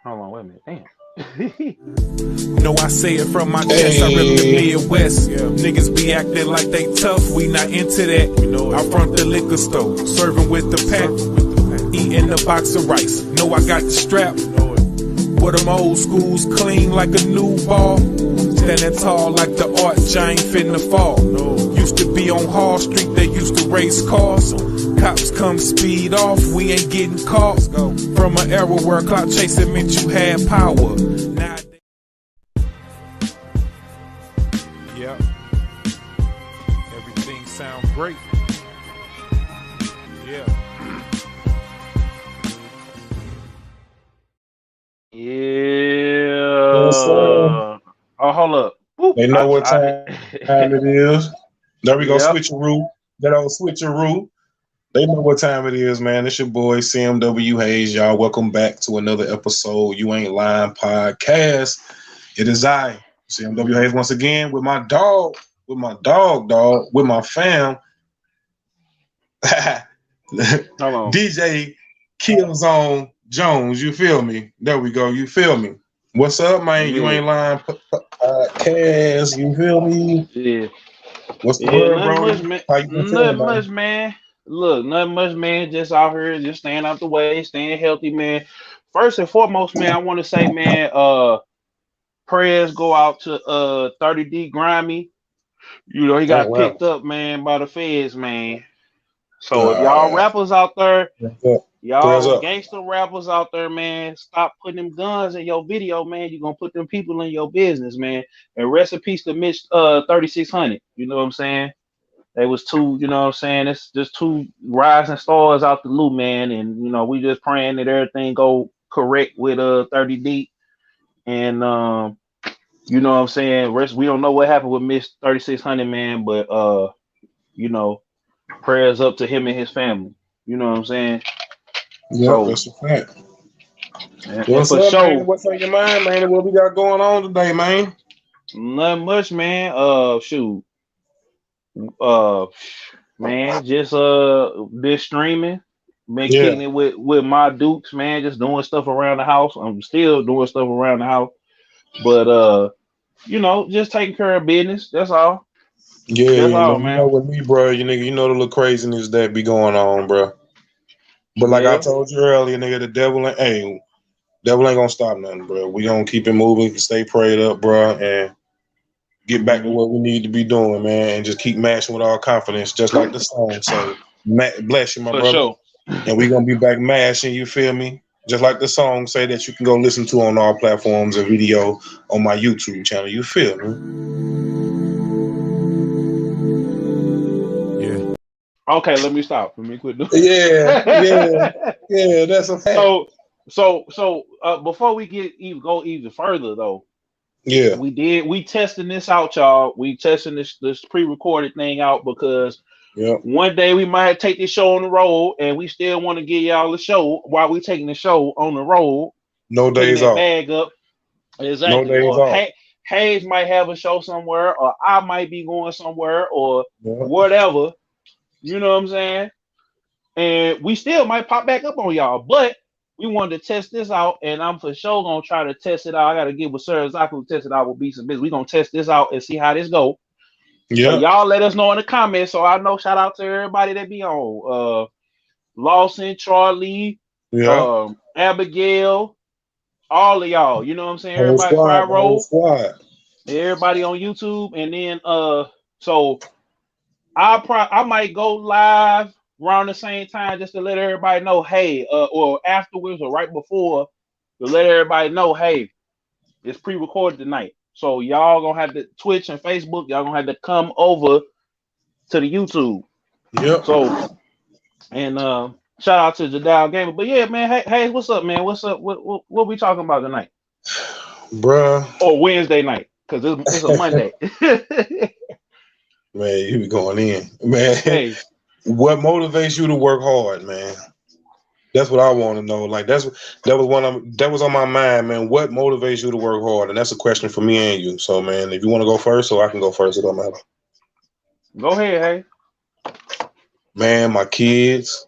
Hold on, wait a minute. Damn. No, I say it from my chest. I rip the Midwest. Niggas be acting like they tough. We not into that. I front the liquor store, serving with the pack, eating a box of rice. No, I got the strap. But them old schools clean like a new ball. Standing tall like the arch, I ain't finna fall. Used to be on Hall Street, they used to race cars. Cops come speed off, we ain't getting caught. From an era where clout chasing meant you had power. Nowadays, yeah, everything sounds great. Yeah. Yeah. Yes, sir. Oh, hold up. Boop. They know what time it is. There we go, Yep. switcheroo. That old switcheroo. They know what time it is, man. It's your boy CMW Hayes, y'all. Welcome back to another episode You Ain't Lying podcast. It is I, CMW Hayes, once again with my dog, with my fam. Hold on. DJ Klzown Jones, you feel me? There we go, you feel me? What's up, man? Yeah. You Ain't Lying podcast, you feel me? Yeah. What's the word, Nothing bro? much, man. How you been feeling, Nothing man? much, man. Look, nothing much, man. Just out here, just staying out the way, staying healthy, man. First and foremost, man, I want to say, man, prayers go out to 30D Grimy. You know, he got wow. picked up, man, by the feds, man. So if y'all rappers out there, Prayers y'all up. gangster rappers out there, man, stop putting them guns in your video, man. You're gonna put them people in your business, man. And rest in peace to Mitch 3600. You know what I'm saying? They was two, you know what I'm saying? It's just two rising stars out the loop, man. And you know, we just praying that everything go correct with 30D. And you know what I'm saying? We don't know what happened with Miss 3600, man, but you know, prayers up to him and his family. You know what I'm saying? Yeah, So, that's a fact. and What's for up, sure, man? What's on your mind, man? What we got going on today, man? nothing much, man. Shoot. Man, just been streaming, been kicking it with my dukes, man, just doing stuff around the house. I'm still doing stuff around the house, but you know, just taking care of business. That's all. Yeah, That's all, you know man. with me, bro, you know the little craziness that be going on, bro. But like I Yeah. told you earlier, nigga, the devil ain't gonna stop nothing, bro. We gonna keep it moving, stay prayed up, bro, and get back to what we need to be doing, man, and just keep mashing with our confidence, just like the song. So bless you, my For brother. sure. And we gonna be back mashing, you feel me? Just like the song say that you can go listen to on all platforms and video on my YouTube channel. You feel me? Yeah. Okay, let me stop. Let me quit doing. Yeah. That's a fact. So before we go even further though, Yeah. we testing this out, y'all. We testing this pre-recorded thing out because one day we might take this show on the road, and we still want to give y'all the show while we taking the show on the road. No Picking days that off. bag up. Exactly. No days Or off. Hayes might have a show somewhere, or I might be going somewhere, or Yeah. whatever. You know what I'm saying? And we still might pop back up on y'all, but we wanted to test this out, and I'm for sure gonna try to test it out. I gotta get with Sir Zaku to test it out with Beats and Biz. We're gonna test this out and see how this go. Yeah. So y'all let us know in the comments. So I know, shout out to everybody that be on. Lawson, Charlie, Abigail, all of y'all. You know what I'm saying? Everybody, Whole squad. everybody on YouTube, and then so I might go live around the same time just to let everybody know, hey, or afterwards or right before, to let everybody know, hey, it's pre-recorded tonight. So y'all gonna have to Twitch and Facebook, y'all gonna have to come over to the YouTube. Yep. So and shout out to Jadal Gamer. But yeah, man, hey, what's up, man? What's up? What we talking about tonight? Bruh. Or Wednesday night, because it's a Monday. Man, you be going in. Man, Hey. What motivates you to work hard, man? That's what I want to know. Like that was on my mind, man. What motivates you to work hard? And that's a question for me and you. So, man, if you want to go first, so I can go first, it don't matter. Go ahead, hey. Man, my kids,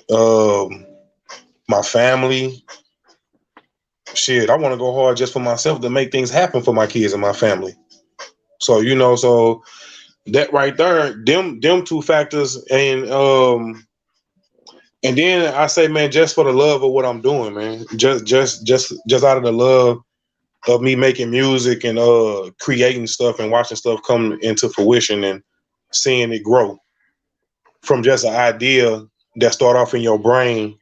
my family, shit, I want to go hard just for myself to make things happen for my kids and my family. So so that right there, them two factors, and then I say, man, just for the love of what I'm doing, man, just out of the love of me making music and creating stuff and watching stuff come into fruition and seeing it grow from just an idea that start off in your brain.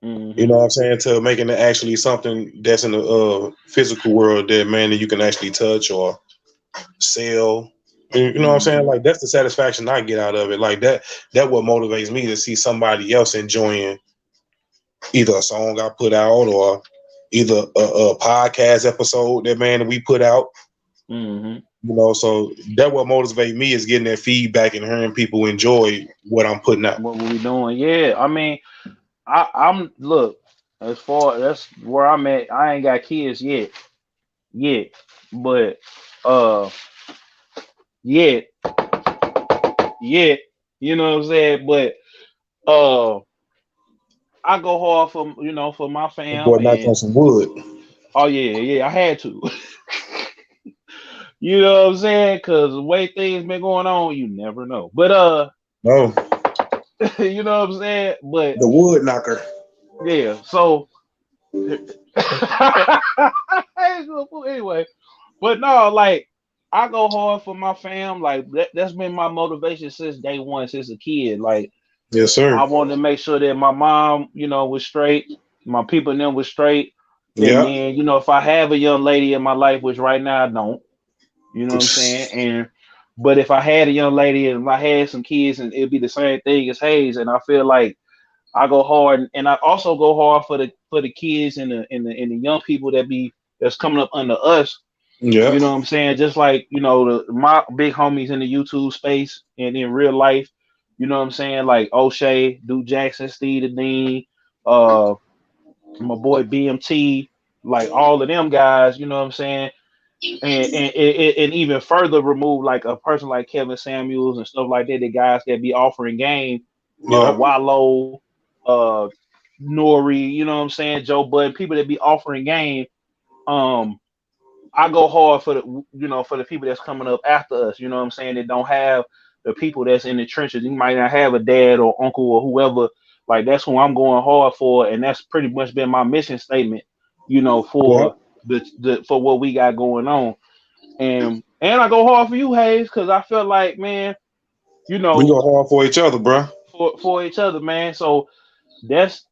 Mm-hmm. You know what I'm saying? To making it actually something that's in the physical world that, man, that you can actually touch or sell. You know what I'm saying? Like, that's the satisfaction I get out of it. Like that what motivates me to see somebody else enjoying either a song I put out or either a podcast episode that, man, we put out. Mm-hmm. You know, so that what motivates me is getting that feedback and hearing people enjoy what I'm putting out. What we doing? Yeah, I mean, I'm look, as far that's where I'm at. I ain't got kids yet, but uh, yet, you know what I'm saying. But uh, I go hard for for my That fam, boy knocked on and some wood. oh yeah, I had to. You know what I'm saying? Because the way things been going on, you never know. But No, you know what I'm saying. But the wood knocker. yeah, so anyway, but no, like I go hard for my fam. Like that's been my motivation since day one, since a kid. Like Yes, sir. I wanted to make sure that my mom, was straight, my people and them was straight, and Yeah. then if I have a young lady in my life, which right now I don't, you know what I'm saying, and but if I had a young lady and if I had some kids, and it'd be the same thing as Hayes, and I feel like I go hard, and I also go hard for the kids and the young people that's coming up under us. Yeah. You know what I'm saying? Just like my big homies in the YouTube space and in real life. You know what I'm saying? Like O'Shea, Duke Jackson, Steve the Dean, uh, my boy BMT, like all of them guys. You know what I'm saying? And even further remove like a person like Kevin Samuels and stuff like that. The guys that be offering game, Yeah. Wallow, uh, Nori, you know what I'm saying, Joe Bud, people that be offering game. Um, I go hard for the people that's coming up after us. You know what I'm saying? That don't have the people that's in the trenches. You might not have a dad or uncle or whoever. Like that's who I'm going hard for, and that's pretty much been my mission statement. Yeah. For the for what we got going on, and I go hard for you, Hayes, because I feel like, man, you We know, go hard for each other, bro. for each other, man. So that's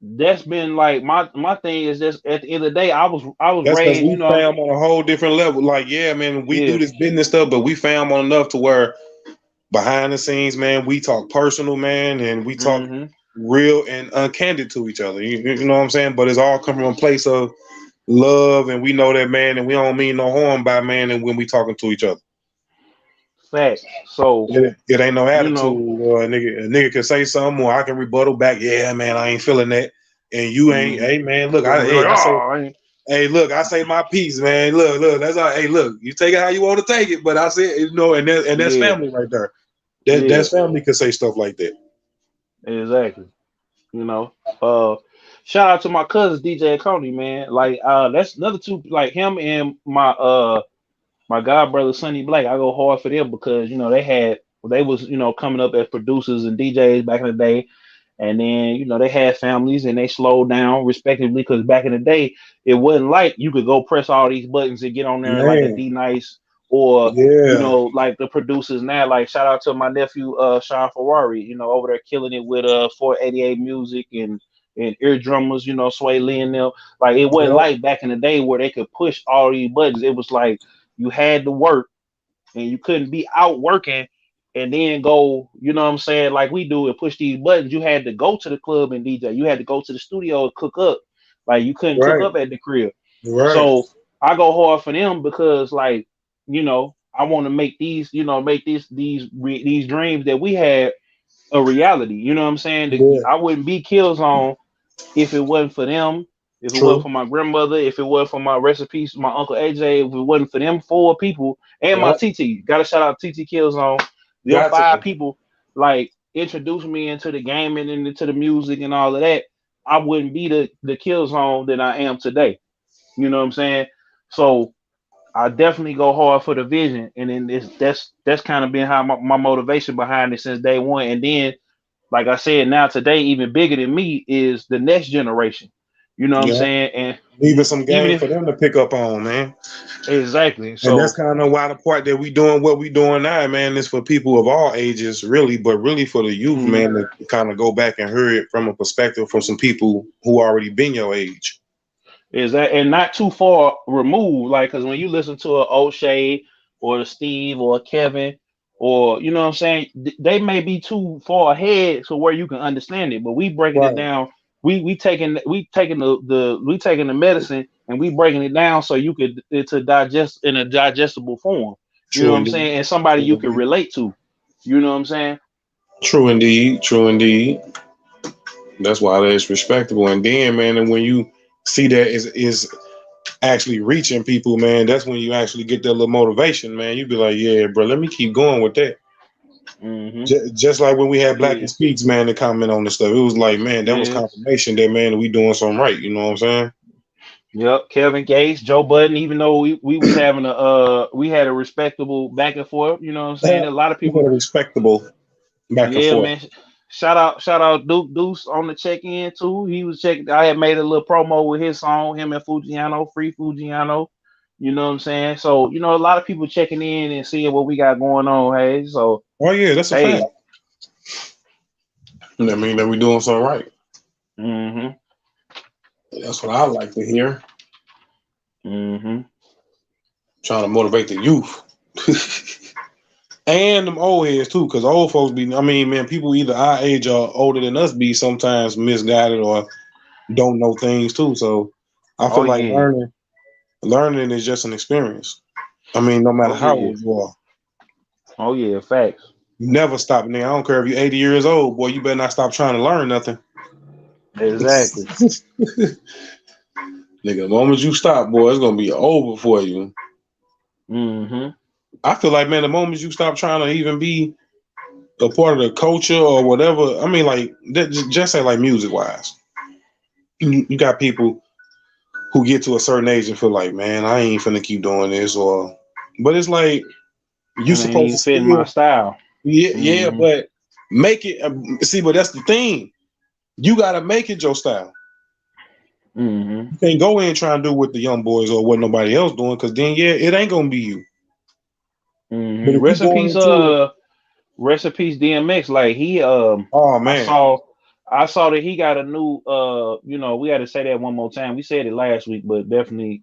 been like my thing is just at the end of the day, I was That's because raised, we fam on a whole different level. Like, yeah, man, we do yeah, this business stuff, but we fam on enough to where behind the scenes, man, we talk personal, man, and we talk mm-hmm, real and uncandid to each other. You know what I'm saying? But it's all coming from a place of love, and we know that, man, and we don't mean no harm by, man, and when we talking to each other. fact. So It ain't no you attitude. know, A nigga can say something, or I can rebuttal back. Yeah, man, I ain't feeling that, and you ain't. mm-hmm. Hey, man, look, You're like, I say, oh, I ain't, hey, look, I say my piece, man. Look, that's all. Hey, look, you take it how you want to take it, but I say, and that's yeah, family right there. yeah, That's family can say stuff like that. exactly. You know, shout out to my cousin DJ Coney, man. Like, that's another two, like him and my god brother Sonny Blake. I go hard for them because they was coming up as producers and DJs back in the day, and then they had families and they slowed down respectively because back in the day it wasn't like you could go press all these buttons and get on there like a Man, D Nice or yeah, like the producers now. Like shout out to my nephew Sean Ferrari, over there killing it with 488 Music and ear drummers, Sway Lee and them. Like it wasn't yeah, like back in the day where they could push all these buttons. It was like you had to work and you couldn't be out working and then go, you know what I'm saying, like we do and push these buttons. You had to go to the club and DJ. You had to go to the studio and cook up. Like you couldn't cook right, up at the crib. right, So I go hard for them because like, I want to make these dreams that we had a reality. You know what I'm saying? yeah, I wouldn't be Killzone if it wasn't for them, if it wasn't true, for my grandmother, if it wasn't for my recipes, my uncle AJ, if it wasn't for them four people and my yeah, TT, gotta shout out TT Killzone, them got five to, people like introduced me into the gaming and into the music and all of that. I wouldn't be the Killzone that I am today. You know what I'm saying? So I definitely go hard for the vision, and then that's kind of been how my motivation behind it since day one. And then, like I said, now today, even bigger than me is the next generation. You know what I'm Yeah, saying? And leaving some even game if for them to pick up on, man. exactly, And that's so kind of why the part that we doing what we doing now, man, is for people of all ages, really, but really for the youth, mhm, man, to kind of go back and hear it from a perspective from some people who already been your age. is that and not too far removed, like because when you listen to a O'Shea or a Steve or a Kevin, or you know what I'm saying, they may be too far ahead to where you can understand it, but we breaking it Right. down. We taking the medicine and we breaking it down so you could to digest in a digestible form. You know True what I'm indeed. saying, and somebody True you can indeed. relate to. You know what I'm saying? True indeed. True indeed. That's why that's respectable. And then, man, and when you see that is actually reaching people, man, that's when you actually get that little motivation, man. You be like, yeah, bro, let me keep going with that. Hmm. Just like when we had Black Yeah, and Speaks, man, to comment on this stuff, it was like, man, that was yeah. confirmation that, man, we doing something right. You know what I'm saying? Yep, Kevin Gates, Joe Budden. Even though we was having we had a respectable back and forth. You know what I'm saying? A lot of We had people. a respectable back and Yeah, forth. man. Shout out Duke Deuce on the check in too. He was checking. I had made a little promo with his song, him and Fujiano, Free Fujiano. You know what I'm saying? So a lot of people checking in and seeing what we got going on. Hey, so Oh yeah, that's a fact. hey, That mean that we doing something right. mm-hmm, That's what I like to hear. mm-hmm. Trying to motivate the youth. And them old heads too, because old folks be, I mean, man, people either our age or older than us be sometimes misguided or don't know things too. So I Oh feel like yeah, learning is just an experience. I mean, no matter oh how yeah, old you are, oh yeah. Facts. you never stop. Nigga, I don't care if you're 80 years old, boy, you better not stop trying to learn nothing. Exactly. Nigga, the moment you stop, boy, it's gonna be over for you. Mm-hmm. I feel like, man, the moment you stop trying to even be a part of the culture or whatever, I mean, like, just say like music wise, you got people who get to a certain age and feel like, man, I ain't finna keep doing this, or, but it's like you And ain't supposed to even fitting my still, style. yeah, yeah, Mm-hmm. but make it. See, but that's the thing. You gotta make it your style. Mm-hmm. You can't go in and try and do what the young boys or what nobody else doing, because then yeah, it ain't gonna be you. But Mm-hmm. if you going into it, Rest in peace, DMX. Like he oh I man, saw I saw that he got a new we had to say that one more time. We said it last week, but definitely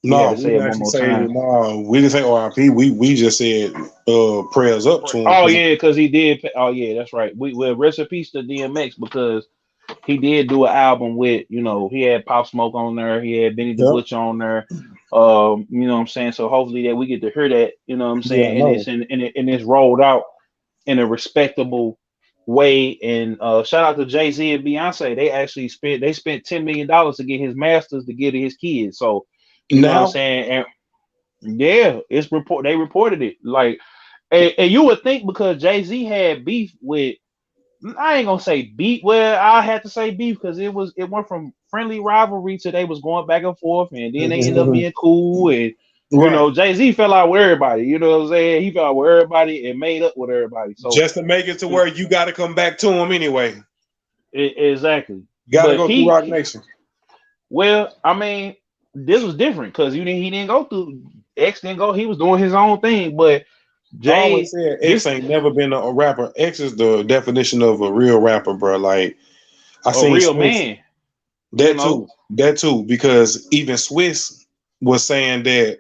we had no, to we say it didn't one actually more say time. no. We didn't say RIP. We just said prayers up to him Oh because yeah, because he did. Oh yeah, that's right. Well, rest in peace to DMX because he did do an album with he had Pop Smoke on there, he had Benny the yep, Butcher on there. You know what I'm saying? So hopefully that we get to hear that. You know what I'm yeah, I saying? And know. it's rolled out in a respectable way. And shout out to Jay Z and Beyonce. They spent $10 million to get his masters to give to his kids. So you know what I'm Now, saying? And yeah, they reported it like, and you would think because Jay Z had beef with. I ain't gonna say beef. Well, I had to say beef because it went from friendly rivalry to they was going back and forth, and then they ended up being cool. And right. Jay Z fell out with everybody. You know what I'm saying? He fell out with everybody and made up with everybody. So Just to make it to where you got to come back to him anyway. exactly. You got to But go through Rock Nation. well, I mean, this was different because he didn't go through X didn't go. He was doing his own thing. But I always Jay, said X this ain't never been a rapper. X is the definition of a real rapper, bro. Like I a seen real Swiss. man. You That know. too. That too. Because even Swiss was saying that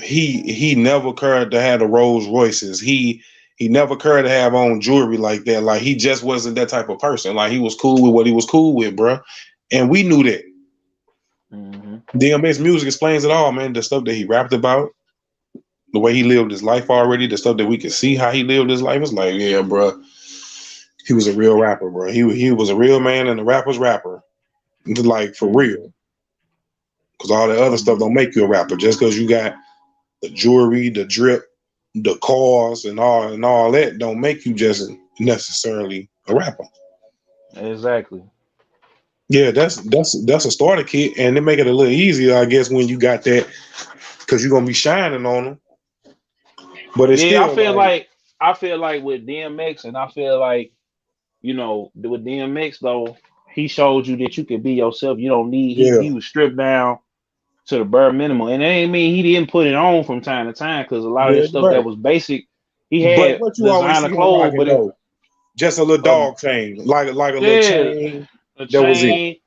he never cared to have the Rolls Royces. He never cared to have on jewelry like that. Like he just wasn't that type of person. Like he was cool with what he was cool with, bro. And we knew that. Hmm. DMX music explains it all, man. The stuff that he rapped about, the way he lived his life already, the stuff that we could see how he lived his life. It's like, yeah, bro, he was a real rapper, bro. He was a real man and a rapper's rapper, like for real. Hmm. Because all the other stuff don't make you a rapper. Just because you got the jewelry, the drip, the cars, and all that, don't make you just necessarily a rapper. Exactly. Yeah, that's a starter kit, and they make it a little easier, I guess, when you got that, because you're gonna be shining on them. But it's Yeah, still like, I feel like with DMX, and I feel like with DMX though, he showed you that you can be yourself. You don't need yeah, he was stripped down to the bare minimum, and that ain't mean he didn't put it on from time to time because a lot of yeah, this you're stuff right. that was basic, he But had what you always designer see him clothes, rocking but it though, just a little um dog chain, like a little yeah, chain. a That was it. chain.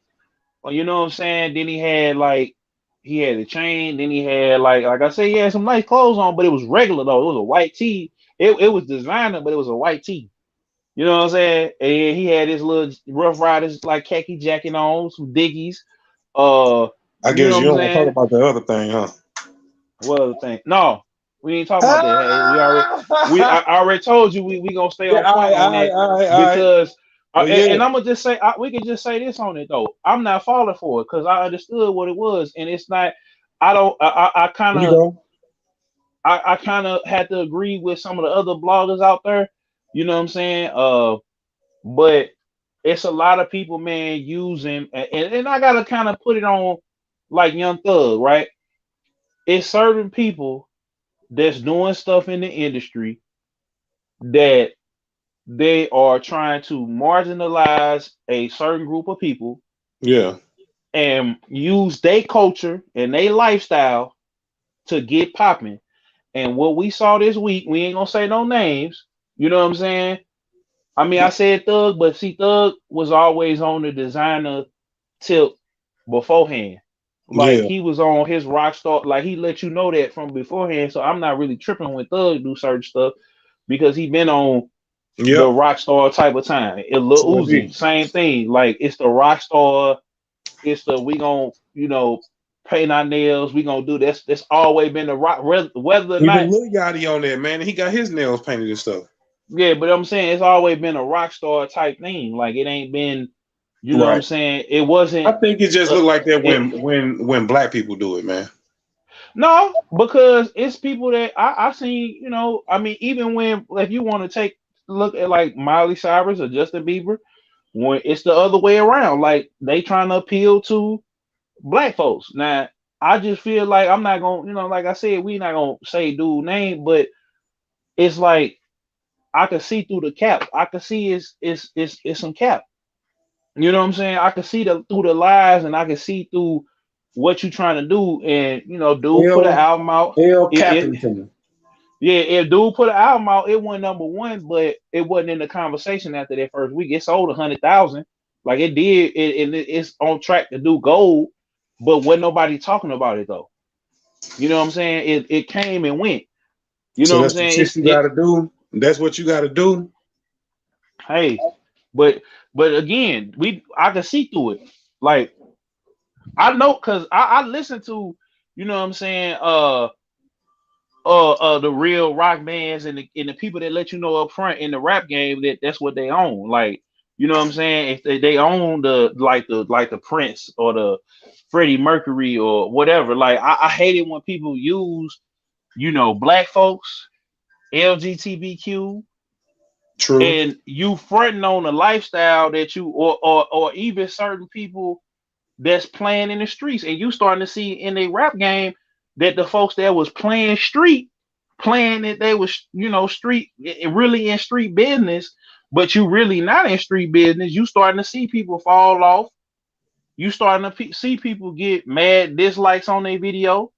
Well, you know what I'm saying? Then he had a chain. Then he had like I said, he had some nice clothes on, but it was regular though. It was a white tee. It was designer, but it was a white tee. You know what I'm saying? And he had his little Rough Riders like khaki jacket on, some Dickies. I You guess know you what I'm don't want to talk saying? about the other thing, huh? What other thing? No, we ain't talking about that. Hey, I already told you we gonna stay Yeah, on point on that all right. because But yeah, and I'm gonna just say we can just say this on it though. I'm not falling for it because I understood what it was, and it's not. I don't. I kind here you of go. I kind of had to agree with some of the other bloggers out there. You know what I'm saying? But it's a lot of people, man, using and I gotta kind of put it on like Young Thug, right? It's certain people that's doing stuff in the industry that they are trying to marginalize a certain group of people Yeah, and use their culture and their lifestyle to get popping. And what we saw this week, we ain't gonna say no names. You know what I'm saying? I mean, I said Thug, but see, Thug was always on the designer tip beforehand. Like yeah, he was on his rock star, like he let you know that from beforehand. So I'm not really tripping when Thug do certain stuff because he been on the yep. rock star type of time. It Lil Sure Uzi, did. same thing. Like it's the rock star. It's the we gonna paint our nails. We gonna do this. That's always been the rock. Whether or not, Even Lil Yachty on there, man. He got his nails painted and stuff. yeah. But I'm saying it's always been a rock star type thing. Like it ain't been. You know what I'm Right. saying? It I wasn't. think it just Uh, look like that it when black people do it, man. no, because it's people that I seen. I mean, even when if you want to take look at like Miley Cyrus or Justin Bieber, when it's the other way around, like they trying to appeal to black folks. Now, I just feel like I'm not gonna, like I said, we not gonna say dude name, but it's like I can see through the cap. I can see it's some cap. You know what I'm saying? I can see through the lies, and I can see through what you trying to do. And dude put an L album out. L It Cappington. Yeah, if dude put an album out, it went number one, but it wasn't in the conversation after that first week. It sold 100,000, like it did. It's on track to do gold, but wasn't nobody talking about it though. You know what I'm saying? It came and went. You know So what I'm that's the saying? shit you gotta do. That's what you gotta do. Hey, but again, I can see through it. Like I know because I listen to, you know what I'm saying, the real rock bands and the people that let you know up front in the rap game that that's what they own. Like, you know what I'm saying? If they own the Prince or the Freddie Mercury or whatever. Like I hate it when people use, black folks, LGBTQ, True. and you fronting on a lifestyle that you or even certain people that's playing in the streets, and you starting to see in a rap game that the folks that was playing street, playing that they was street, really in street business, but you really not in street business. You starting to see people fall off. You starting to see people get mad dislikes on their video.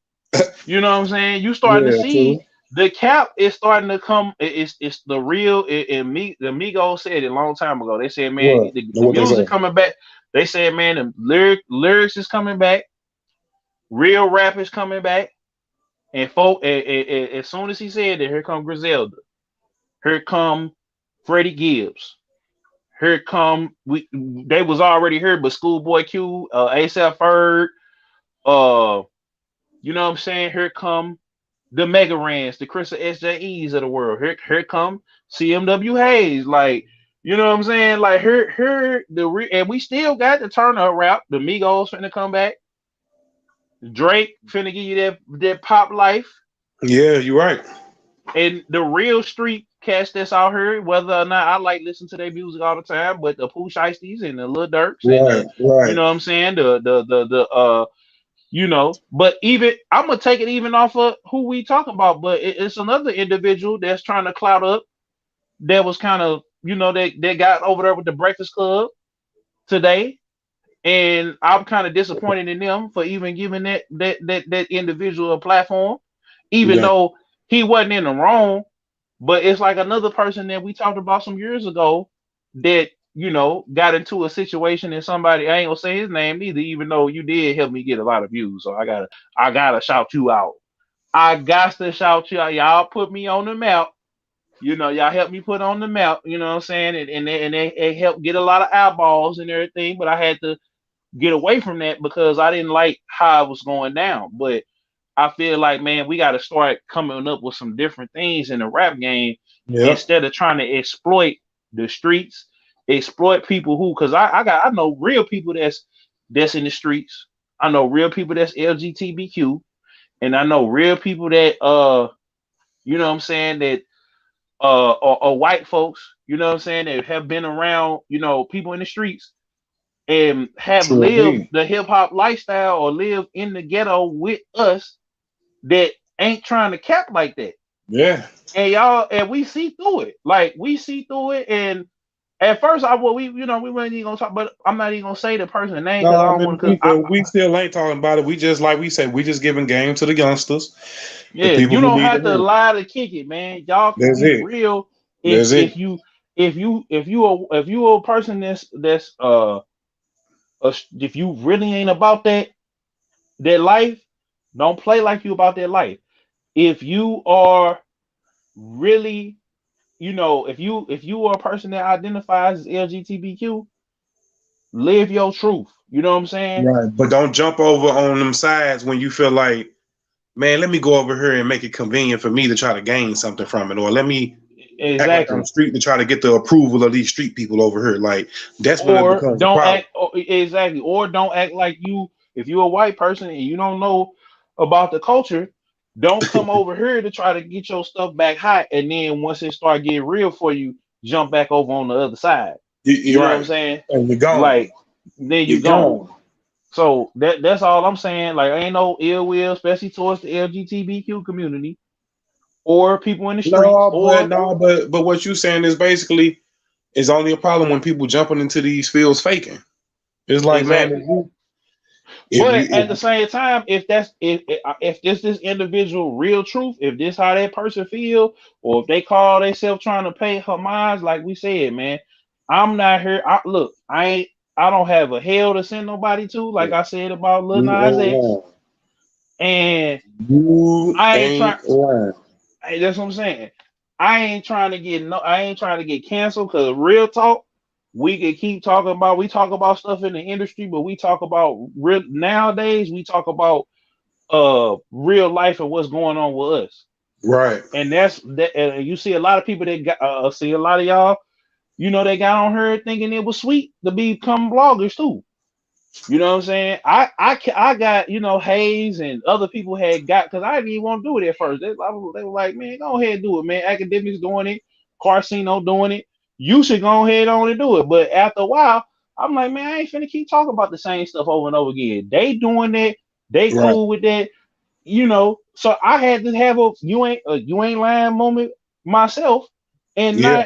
You know what I'm saying? You starting to Yeah, see true. the cap is starting to come. It's the real. And me, the Migos said it a long time ago. They said, man, What? the What they music say? coming back. They said, man, the lyrics is coming back. Real rap is coming back. And folk, as soon as he said that, here come Griselda. Here come Freddie Gibbs. Here come They was already here, but Schoolboy Q, ASAP Ferg, uh, you know what I'm saying? Here come the Mega Rans, the Chris SJEs of the world. Here come CMW Hayes. Like, you know what I'm saying? Like and we still got the Turner rap. The Migos finna come back. Drake finna give you that pop life. Yeah, you're right. And the real street cats that's out here, whether or not I like listen to their music all the time, but the Pooh Shiesties and the Lil Durks and Right, the, you right. know what I'm saying, the you know, but even I'm gonna take it even off of who we talk about, but it's another individual that's trying to clout up that was kind of, you know, they got over there with the Breakfast Club today, and I'm kind of disappointed in them for even giving that individual a platform, even Yeah, though he wasn't in the wrong. But it's like another person that we talked about some years ago that, you know, got into a situation and somebody, I ain't gonna say his name either, even though you did help me get a lot of views. So I gotta shout you out. I got to shout you out. Y'all put me on the map. You know, y'all helped me put on the map. You know what I'm saying? And they helped get a lot of eyeballs and everything. But I had to get away from that because I didn't like how it was going down. But I feel like, man, we got to start coming up with some different things in the rap game yeah. instead of trying to exploit the streets, exploit people who, because I know real people that's in the streets. I know real people that's LGBTQ, and I know real people that you know what I'm saying, that or white folks, you know what I'm saying, that have been around, you know, people in the streets and have Sure lived did. the hip hop lifestyle or live in the ghetto with us that ain't trying to cap like that. Yeah. And y'all, and we see through it. Like we see through it. And at first, we you know we weren't even gonna talk, but I'm not even gonna say the person's name because I No, I don't mean want to. Cause we still ain't talking about it. We just like we said, we just giving game to the youngsters, the yeah, people you who don't need to have to hear it. lie to kick it, man. Y'all can That's be it. real if That's it. if you if you a person if you really ain't about that life, don't play like you about that life. If you are really, you know, if you are a person that identifies as LGBTQ, live your truth. You know what I'm saying? Right. But don't jump over on them sides when you feel like, man, let me go over here and make it convenient for me to try to gain something from it, or let me act like I'm Exactly. street to try to get the approval of these street people over here. Like that's when it Or becomes a don't problem. act exactly. Or don't act like you. If you're a white person and you don't know about the culture, don't come over here to try to get your stuff back hot. And then once it start getting real for you, jump back over on the other side. You You're know what I'm right. saying? And you're gone. Like then you You're gone. gone. So that's all I'm saying. Like ain't no ill will, especially towards the LGBTQ community or people in the streets or But what you saying is basically it's only a problem when people jumping into these fields faking. It's like, man, exactly. if But you at the same time, if this individual real truth, if this how that person feel, or if they call themselves trying to pay homage, like we said, man, I'm not here. Look, I don't have a hell to send nobody to, like I said about Lil you Nas ain't X, lying. and You I ain't trying. ain't lying. Hey, that's what I'm saying. I ain't trying to get canceled because real talk, we can keep talking about we talk about stuff in the industry, but we talk about real nowadays, we talk about real life and what's going on with us. Right. And that's that you see a lot of people that got see a lot of y'all, you know, they got on her thinking it was sweet to become bloggers too. You know what I'm saying? I got, you know, Hayes and other people had got because I didn't even want to do it at first. They were like, man, go ahead and do it, man. Academics doing it, Carcino doing it. You should go ahead on and do it. But after a while, I'm like, man, I ain't finna keep talking about the same stuff over and over again. They doing that, they Right. cool with that, you know. So I had to have you ain't lying moment myself and Yeah.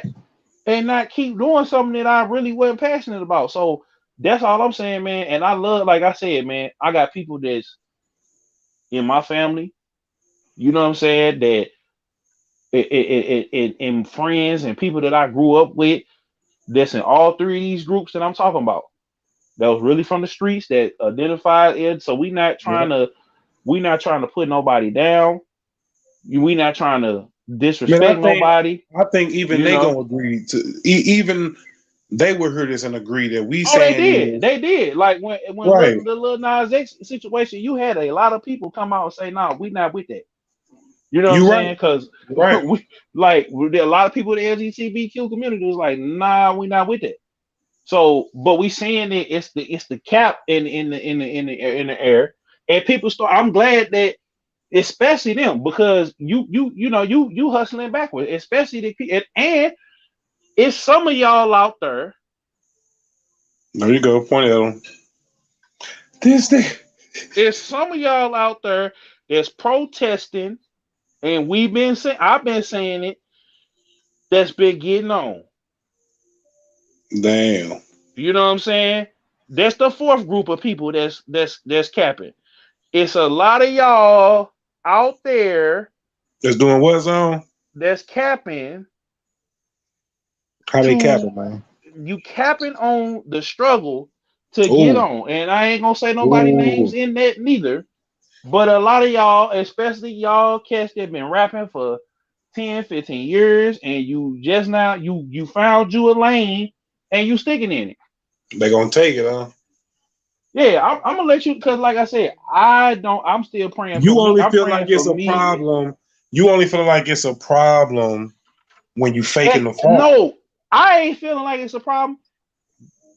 not keep doing something that I really wasn't passionate about. So that's all I'm saying, man. And I love, like I said, man, I got people that's in my family, you know what I'm saying, that and friends and people that I grew up with that's in all three of these groups that I'm talking about. That was really from the streets that identified it. So Yeah. we not trying to put nobody down. We not trying to Man, disrespect nobody, I think even you they know. gonna agree to even they would hear this and agree that we Oh, they saying did. is They did. Like when right. the Lil Nas X situation, you had a lot of people come out and say, "No, we not with that." You know what I'm You right. saying? Because Right. a lot of people in the LGBTQ community was like, "Nah, we not with that." So, but we seeing it. It's the cap in the air, and people start. I'm glad that especially them, because you hustling backwards, especially and it's some of y'all out there. There you go. Point at them. This thing. It's some of y'all out there that's protesting, and I've been saying it, that's been getting on. Damn. You know what I'm saying? That's the fourth group of people that's capping. It's a lot of y'all out there Just doing what zone? that's capping How they to capping, man? you capping on the struggle to get Ooh. on. And I ain't gonna say nobody names Ooh. in that neither. But a lot of y'all, especially y'all cats that been rapping for 10, 15 years, and you just now you found you a lane and you sticking in it. They gonna take it, huh? Yeah, I'm gonna let you, because like I said, I'm still praying for You me. only I'm feel like praying for it's a me. problem. You only feel like it's a problem when you faking the funk. No, I ain't feeling like it's a problem.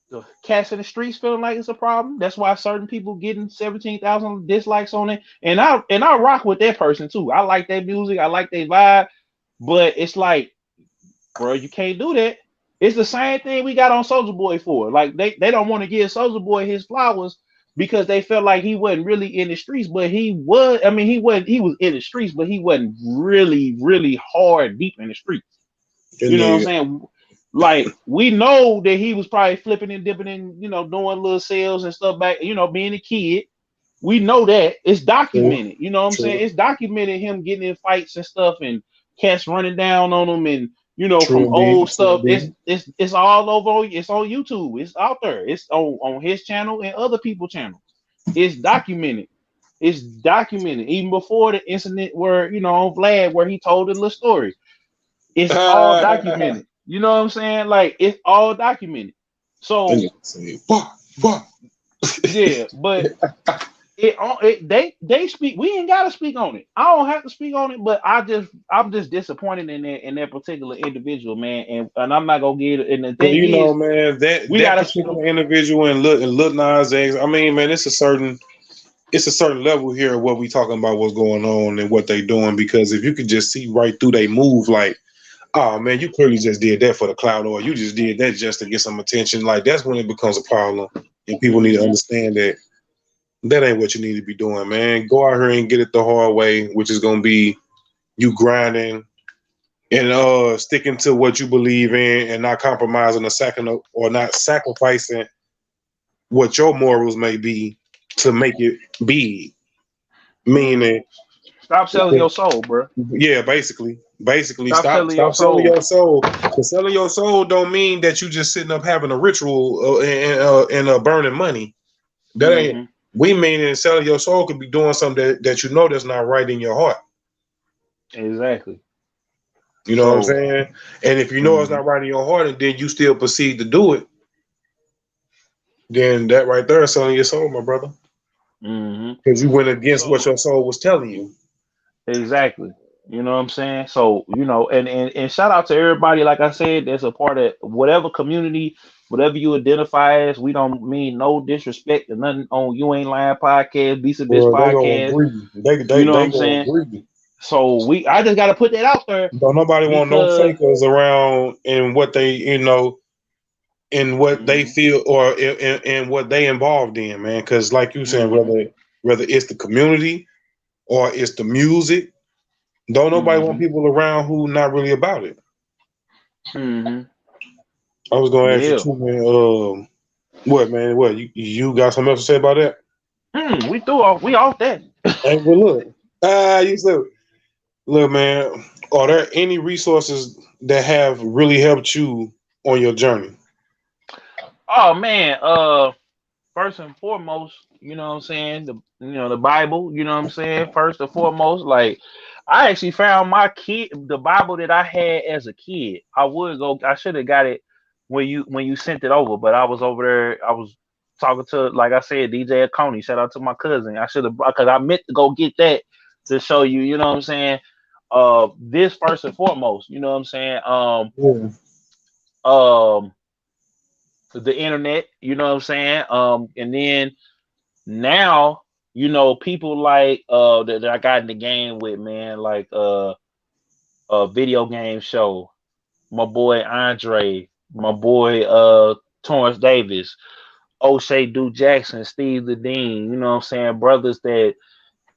The cats in the streets feeling like it's a problem. That's why certain people getting 17,000 dislikes on it. And I rock with that person too. I like that music. I like their vibe. But it's like, bro, you can't do that. It's the same thing we got on Soulja Boy for. Like they don't want to give Soulja Boy his flowers because they felt like he wasn't really in the streets, but he was. I mean, he was in the streets, but he wasn't really, really hard deep in the streets. And You know what I'm nigga, saying? Like we know that he was probably flipping and dipping and doing little sales and stuff back, being a kid. We know that. It's true, documented. You know what I'm saying? true, It's documented him getting in fights and stuff and cats running down on him and true from indeed, old true stuff. It's indeed. it's it's all over. It's on YouTube. It's out there. It's on his channel and other people's channels. It's documented. It's documented even before the incident where on Vlad where he told the little story. It's all And documented. You know what I'm saying? Like it's all documented. So you say, fuck, fuck. yeah, but they speak. We ain't gotta speak on it. I don't have to speak on it, but I'm just disappointed in that particular individual, man. And I'm not gonna get it. And the Well, thing is, man, that we that gotta. particular individual and Lil Nas X. I mean, man, it's a certain level here of what we talking about, what's going on and what they doing. Because if you could just see right through they move, like, oh man, you clearly just did that for the cloud, or you just did that just to get some attention. Like that's when it becomes a problem, and people need to Mhm. understand that that ain't what you need to be doing, man. Go out here and get it the hard way, which is gonna be you grinding and sticking to what you believe in and not compromising a second or not sacrificing what your morals may be to make it big. Mhm. Meaning, Stop selling your soul, bro. yeah, basically, Stop selling your stop selling soul. your soul. Because selling your soul don't mean that you just sitting up having a ritual and burning money. That ain't. Hmm. We mean in selling your soul could be doing something that you know that's not right in your heart. Exactly. You know what I'm So. saying? And if you know it's Mhm. not right in your heart, and then you still proceed to do it, then that right there is selling your soul, my brother. Mhm. Because you went against what So. your soul was telling you. Exactly. You know what I'm saying? So, and shout out to everybody, like I said, that's a part of whatever community, whatever you identify as. We don't mean no disrespect or nothing on You Ain't Lying podcast, Beast of Bitch Well, they gonna podcast. agree. They You they know what they I'm gonna saying? agree. So I just gotta put that out there Don't nobody want no because fakers around in what they in what they Mhm. feel or in what they involved in, man. Because like you saying, Mhm. whether it's the community or it's the music, don't nobody want Mhm. people around who not really about it. Mhm. I was gonna ask you Yeah. too, man. What man? What you got something else to say about that? We off that. Hey, well, look, you said, look, man. Are there any resources that have really helped you on your journey? Oh man, first and foremost, you know what I'm saying? The Bible, you know what I'm saying? First and foremost, like I actually found the Bible that I had as a kid. I should have got it when you sent it over, but I was over there, I was talking to, like I said, DJ Coney. Shout out to my cousin. I should have, because I meant to go get that to show you, you know what I'm saying? This first and foremost, you know what I'm saying? Yeah. Um the internet, you know what I'm saying? And then now. you know, people like that I got in the game with, man, like a video game show. My boy Andre, my boy Torrance Davis, O'Shea Du Jackson, Steve the Dean, you know what I'm saying? Brothers that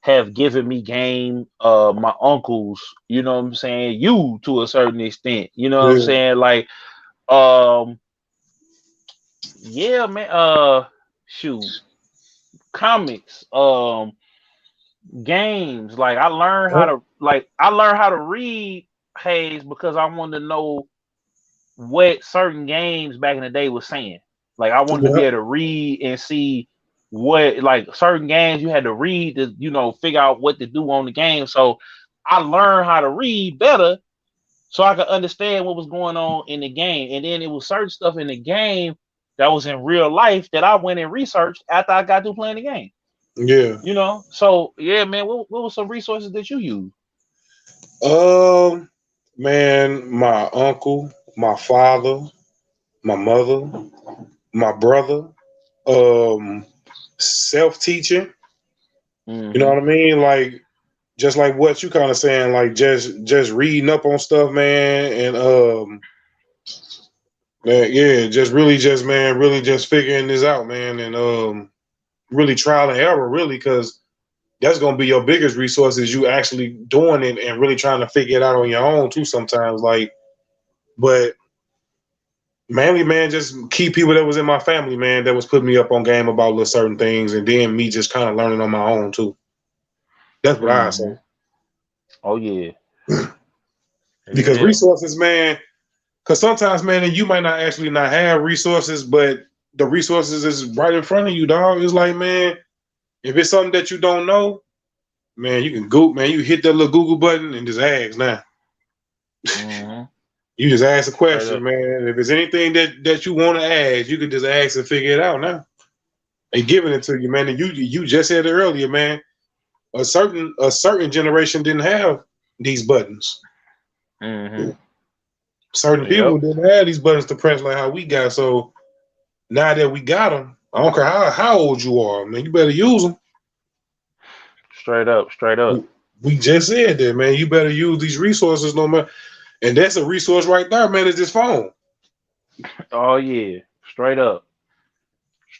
have given me game, my uncles, you know what I'm saying, you to a certain extent, you know what I'm Yeah. saying? Like, um, yeah, man, shoot, comics, games. Like I learned how to read Hayes because I wanted to know what certain games back in the day was saying. Like I wanted to be Yeah. able to read and see what like certain games you had to read to, you know, figure out what to do on the game. So I learned how to read better so I could understand what was going on in the game. And then it was certain stuff in the game that was in real life that I went and researched after I got through playing the game. Yeah. You know? So yeah, man, what were some resources that you use? Um, man, my uncle, my father, my mother, my brother, um, self-teaching. You know Mm-hmm. what I mean? Like just like what you kind of saying, like just reading up on stuff, man, and man, yeah, just really just man, really just figuring this out, man, and really trial and error, really, because that's gonna be your biggest resource is you actually doing it and really trying to figure it out on your own too. Sometimes, like, but mainly, man, just key people that was in my family, man, that was putting me up on game about little certain things, and then me just kind of learning on my own too. That's what I Mm-hmm. say. Oh yeah. Because Yeah. resources, man, because sometimes, man, and you might not actually not have resources, but the resources is right in front of you, dog. It's like, man, if it's something that you don't know, man, you can go, man, you hit that little Google button and just ask now. Mm-hmm. You just ask a Straight question, up. man. If it's anything that you want to ask, you can just ask and figure it out now. They giving it to you, man. And you just said it earlier, man. A certain generation didn't have these buttons. Mm-hmm. Certain Yep. people didn't have these buttons to press like how we got. So now that we got them, I don't care how old you are, man. You better use them. Straight up. Straight up. We just said that, man. You better use these resources, no matter. And that's a resource right there, man. Is this phone? Oh yeah. Straight up.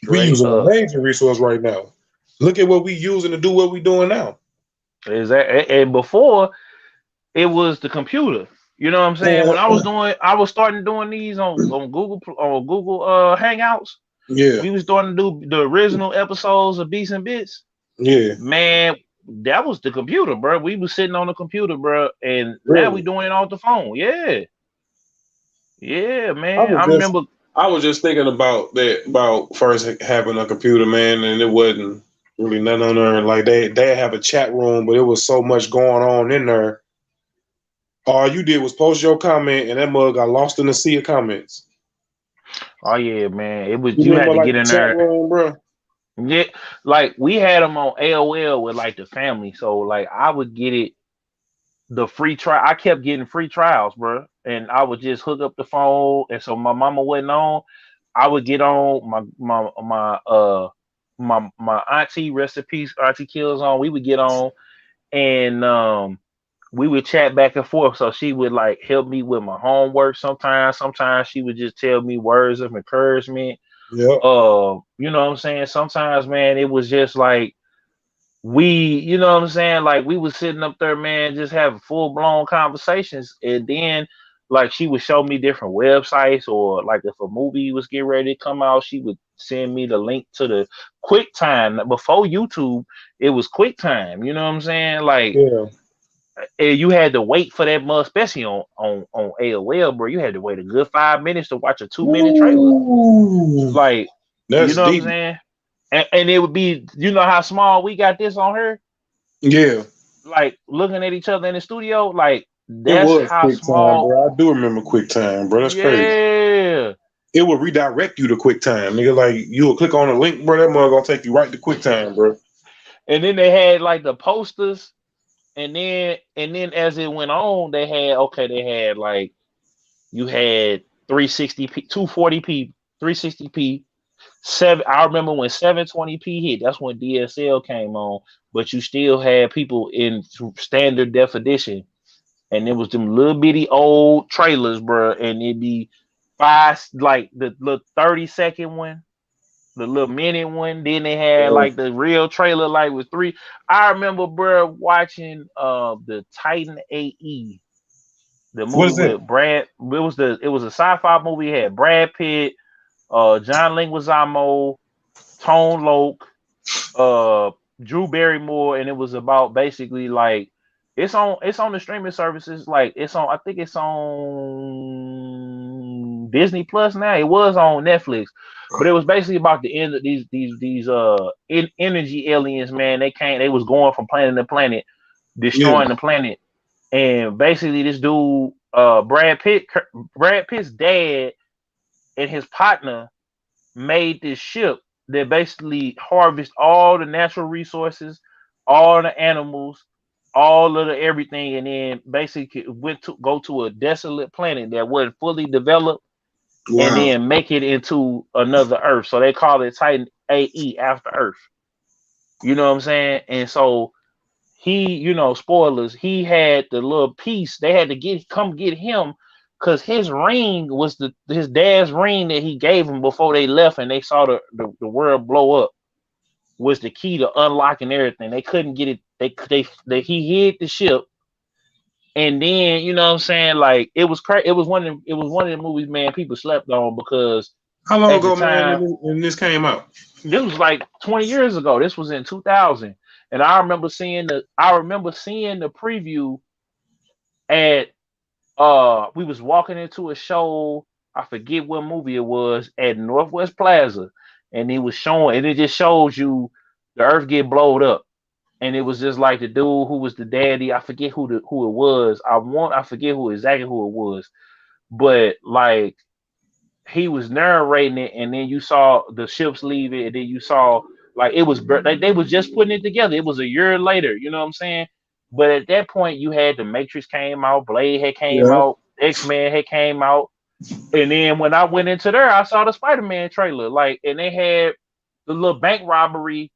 We Straight using a up. major resource right now. Look at what we using to do what we doing now. Is that and before it was the computer. You know what I'm saying? When I was starting doing these on Google Hangouts. Yeah, We was starting to do the original episodes of Beats and Bits. yeah, Man, that was the computer, bro. We was sitting on the computer, bro, and now we really. doing it off the phone. Yeah, yeah, I man. was I just remember. I was just thinking about that about first having a computer, man, and it wasn't really nothing on there. Like they have a chat room, but it was so much going on in there. All you did was post your comment, and that mug got lost in the sea of comments. Oh yeah, man. It was You you had remember to like get the in chat there. room, bro? Yeah, like we had them on AOL with like the family. So like I would get it the free try. I kept getting free trials, bro, and I would just hook up the phone. And so my mama wasn't on. I would get on my auntie recipes, auntie kills on. We would get on and we would chat back and forth. So she would like help me with my homework sometimes. Sometimes she would just tell me words of encouragement. Yep. You know what I'm saying? Sometimes, man, it was just like you know what I'm saying? Like we was sitting up there, man, just having full blown conversations. And then like she would show me different websites or like if a movie was getting ready to come out, she would send me the link to the QuickTime. Before YouTube, it was QuickTime. You know what I'm saying? Like Yeah. you had to wait for that month, especially on AOL, bro. You had to wait a good 5 minutes to watch a 2 minute trailer. Ooh, Like, you that's know what I'm deep. saying? And it would be, you know how small we got this on her? Yeah, Like looking at each other in the studio, like it that's was how QuickTime, small. bro. I do remember QuickTime, bro. That's crazy. Yeah. It will redirect you to QuickTime, nigga. Like you'll click on a link, bro. That mug gonna take you right to QuickTime, bro. And then they had like the posters, and then as it went on, they had like you had 360p, 240p, 360p. I remember when 720p hit. That's when DSL came on, but you still had people in standard definition, and it was them little bitty old trailers, bro. And it'd be like the little 30-second one, the little minute one. Then they had like the real trailer, like with three. I remember, bro, watching the Titan AE, the What is movie that? with Brad. It was a sci-fi movie. It had Brad Pitt, John Leguizamo, Tone Loc, Drew Barrymore, and it was about basically like it's on the streaming services. Like it's on, I think it's on Disney Plus now. It was on Netflix, but it was basically about the end of these energy aliens. Man, they was going from planet to planet, Yeah. destroying the planet, and basically this dude, Brad Pitt's dad and his partner made this ship that basically harvest all the natural resources, all the animals, all of the everything, and then basically go to a desolate planet that wasn't fully developed, and Wow. then make it into another Earth. So they call it Titan AE, after Earth. You know what I'm saying? And so he, spoilers, he had the little piece. They had to come get him because his ring was his dad's ring that he gave him before they left, and they saw the world blow up. Was the key to unlocking everything. They couldn't get it. He hid the ship, and then you know what I'm saying. Like it was crazy. It was one of the movies, man. People slept on because How long at the ago, man, time, and this came out? this was like 20 years ago. This was in 2000, and I remember seeing the preview at we was walking into a show. I forget what movie it was at Northwest Plaza, and it was showing, and it just shows you the Earth get blowed up, and it was just like the dude who was the daddy. I forget who it was. I forget exactly who it was, but like he was narrating it, and then you saw the ships leave it, and then you saw like it was they was just putting it together. It was a year later, you know what I'm saying? But at that point, you had the Matrix came out, Blade had came Yeah. out, X-Men had came out, and then when I went into there, I saw the Spider-Man trailer, like, and they had the little bank robbery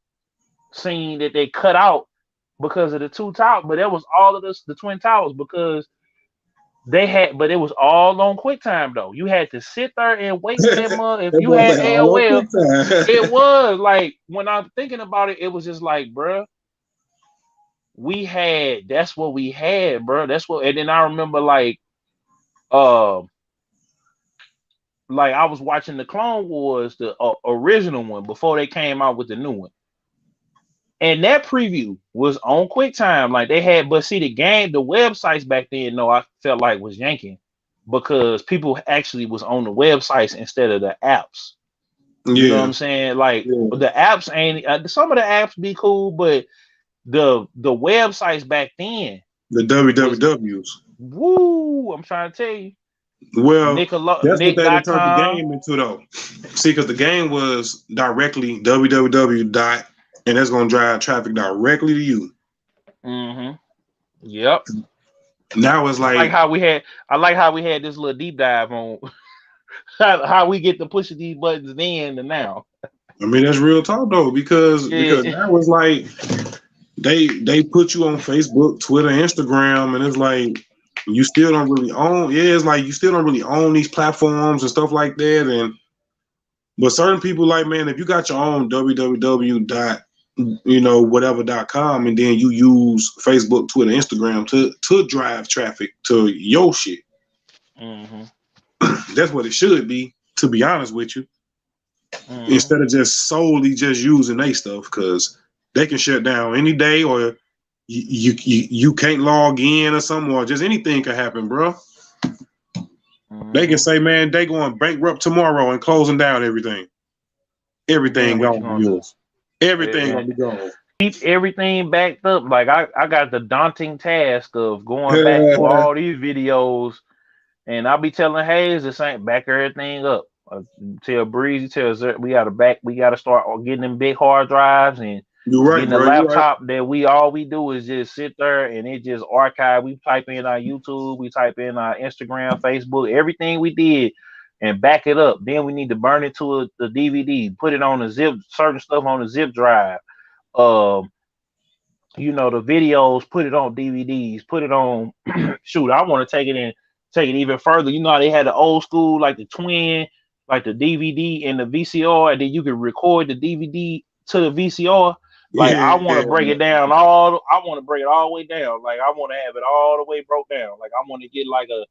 scene that they cut out because of the two towers, but that was all of the twin towers because but it was all on QuickTime though. You had to sit there and wait for that month. If That you boy had say all on AOL, quick time. it was like when I'm thinking about it, it was just like, bruh, that's what we had, bro. That's what, and then I remember uh, like I was watching the Clone Wars, the original one before they came out with the new one. And that preview was on QuickTime. Like they had, but see the websites back then, no, I felt like was yanking because people actually was on the websites instead of the apps. You know what Yeah. I'm saying? Like Yeah. the apps ain't some of the apps be cool, but the websites back then The was WWWs. woo. I'm trying to tell you, Well, that's what they done turned the Nick.com. game into, though. See, because the game was directly www dot, and that's gonna drive traffic directly to you. Mm-hmm. Yep. Now it's I like like, how we had. I like how we had this little deep dive on how we get to pushing these buttons then and now. I mean, that's real talk though, because Yeah. now it's like they put you on Facebook, Twitter, Instagram, and it's like you still don't really own. Yeah, it's like you still don't really own these platforms and stuff like that. And but certain people like, man, if you got your own www dot whatever.com, and then you use Facebook, Twitter, Instagram to drive traffic to your shit. Mm-hmm. That's what it should be, to be honest with you. Mm-hmm. Instead of just solely just using their stuff, because they can shut down any day, or you can't log in or something, or just anything can happen, bro. Mm-hmm. They can say, man, they going bankrupt tomorrow and closing down everything. Everything What you gonna be gonna yours. Everything do? gonna be gone. Keep everything backed up. Like I got the daunting task of going back through all these videos, and I'll be telling Hayes this ain't back everything up. Tell Breezy, tell Zer, we gotta start getting them big hard drives and You're right, getting a bro. You're right. laptop that all we do is just sit there and it just archive. We type in our YouTube, we type in our Instagram, Facebook, everything we did, and back it up. Then we need to burn it to the DVD, put it on a zip, certain stuff on a zip drive. Um, the videos, put it on DVDs, put it on. Shoot, I want to take it even further. You know how they had the old school, like the twin, like the DVD and the VCR, and then you can record the DVD to the VCR. Like I want to break it down I want to break it all the way down. Like I want to have it all the way broke down. Like I want to get like a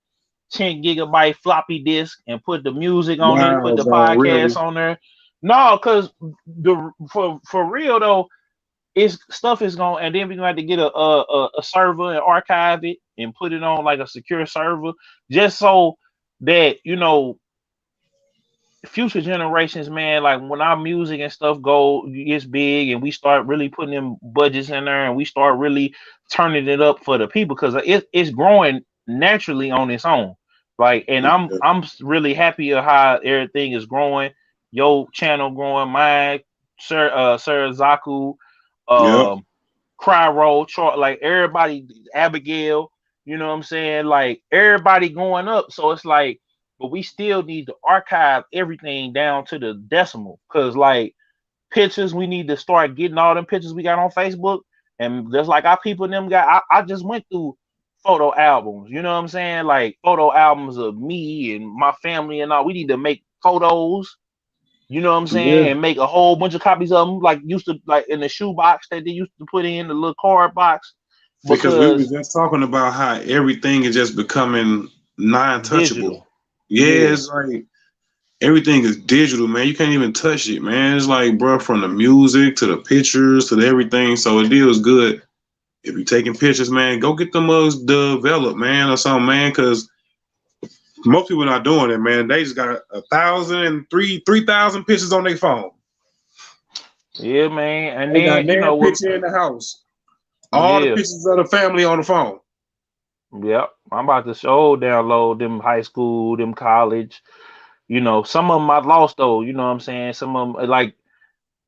10 gigabyte floppy disk and put the music on it, put Wow, the dog, really? podcast on there. No, because for real though, it's stuff is going, and then we're gonna have to get a server and archive it and put it on like a secure server, just so that future generations, man, like when our music and stuff gets big and we start really putting them budgets in there and we start really turning it up for the people, because it's growing naturally on its own. Like, and I'm really happy of how everything is growing. Your channel growing, mine, Sir Zaku, Yep. Cry Roll, like everybody, Abigail, you know what I'm saying? Like everybody going up. So it's like, but we still need to archive everything down to the decimal. Cause like pictures, we need to start getting all them pictures we got on Facebook. And just like our people and them I just went through photo albums, you know what I'm saying? Like photo albums of me and my family and all. We need to make photos, you know what I'm saying, Yeah. and make a whole bunch of copies of them, like used to, like in the shoe box that they used to put in the little card box. Because we were Because just talking about how everything is just becoming non-touchable. digital, Yeah, it's like everything is digital, man. You can't even touch it, man. It's like, bro, from the music to the pictures to the everything. So it is good. If you're taking pictures, man, go get them mugs developed, man, or something, man, because most people not doing it, man. They just got 1,000, 3,000 pictures on their phone. yeah, man. And They got then their picture in the house. All the yeah, pictures of the family on the phone. yep. I'm about to download them high school, them college. Some of them I lost though. You know what I'm saying? Some of them, like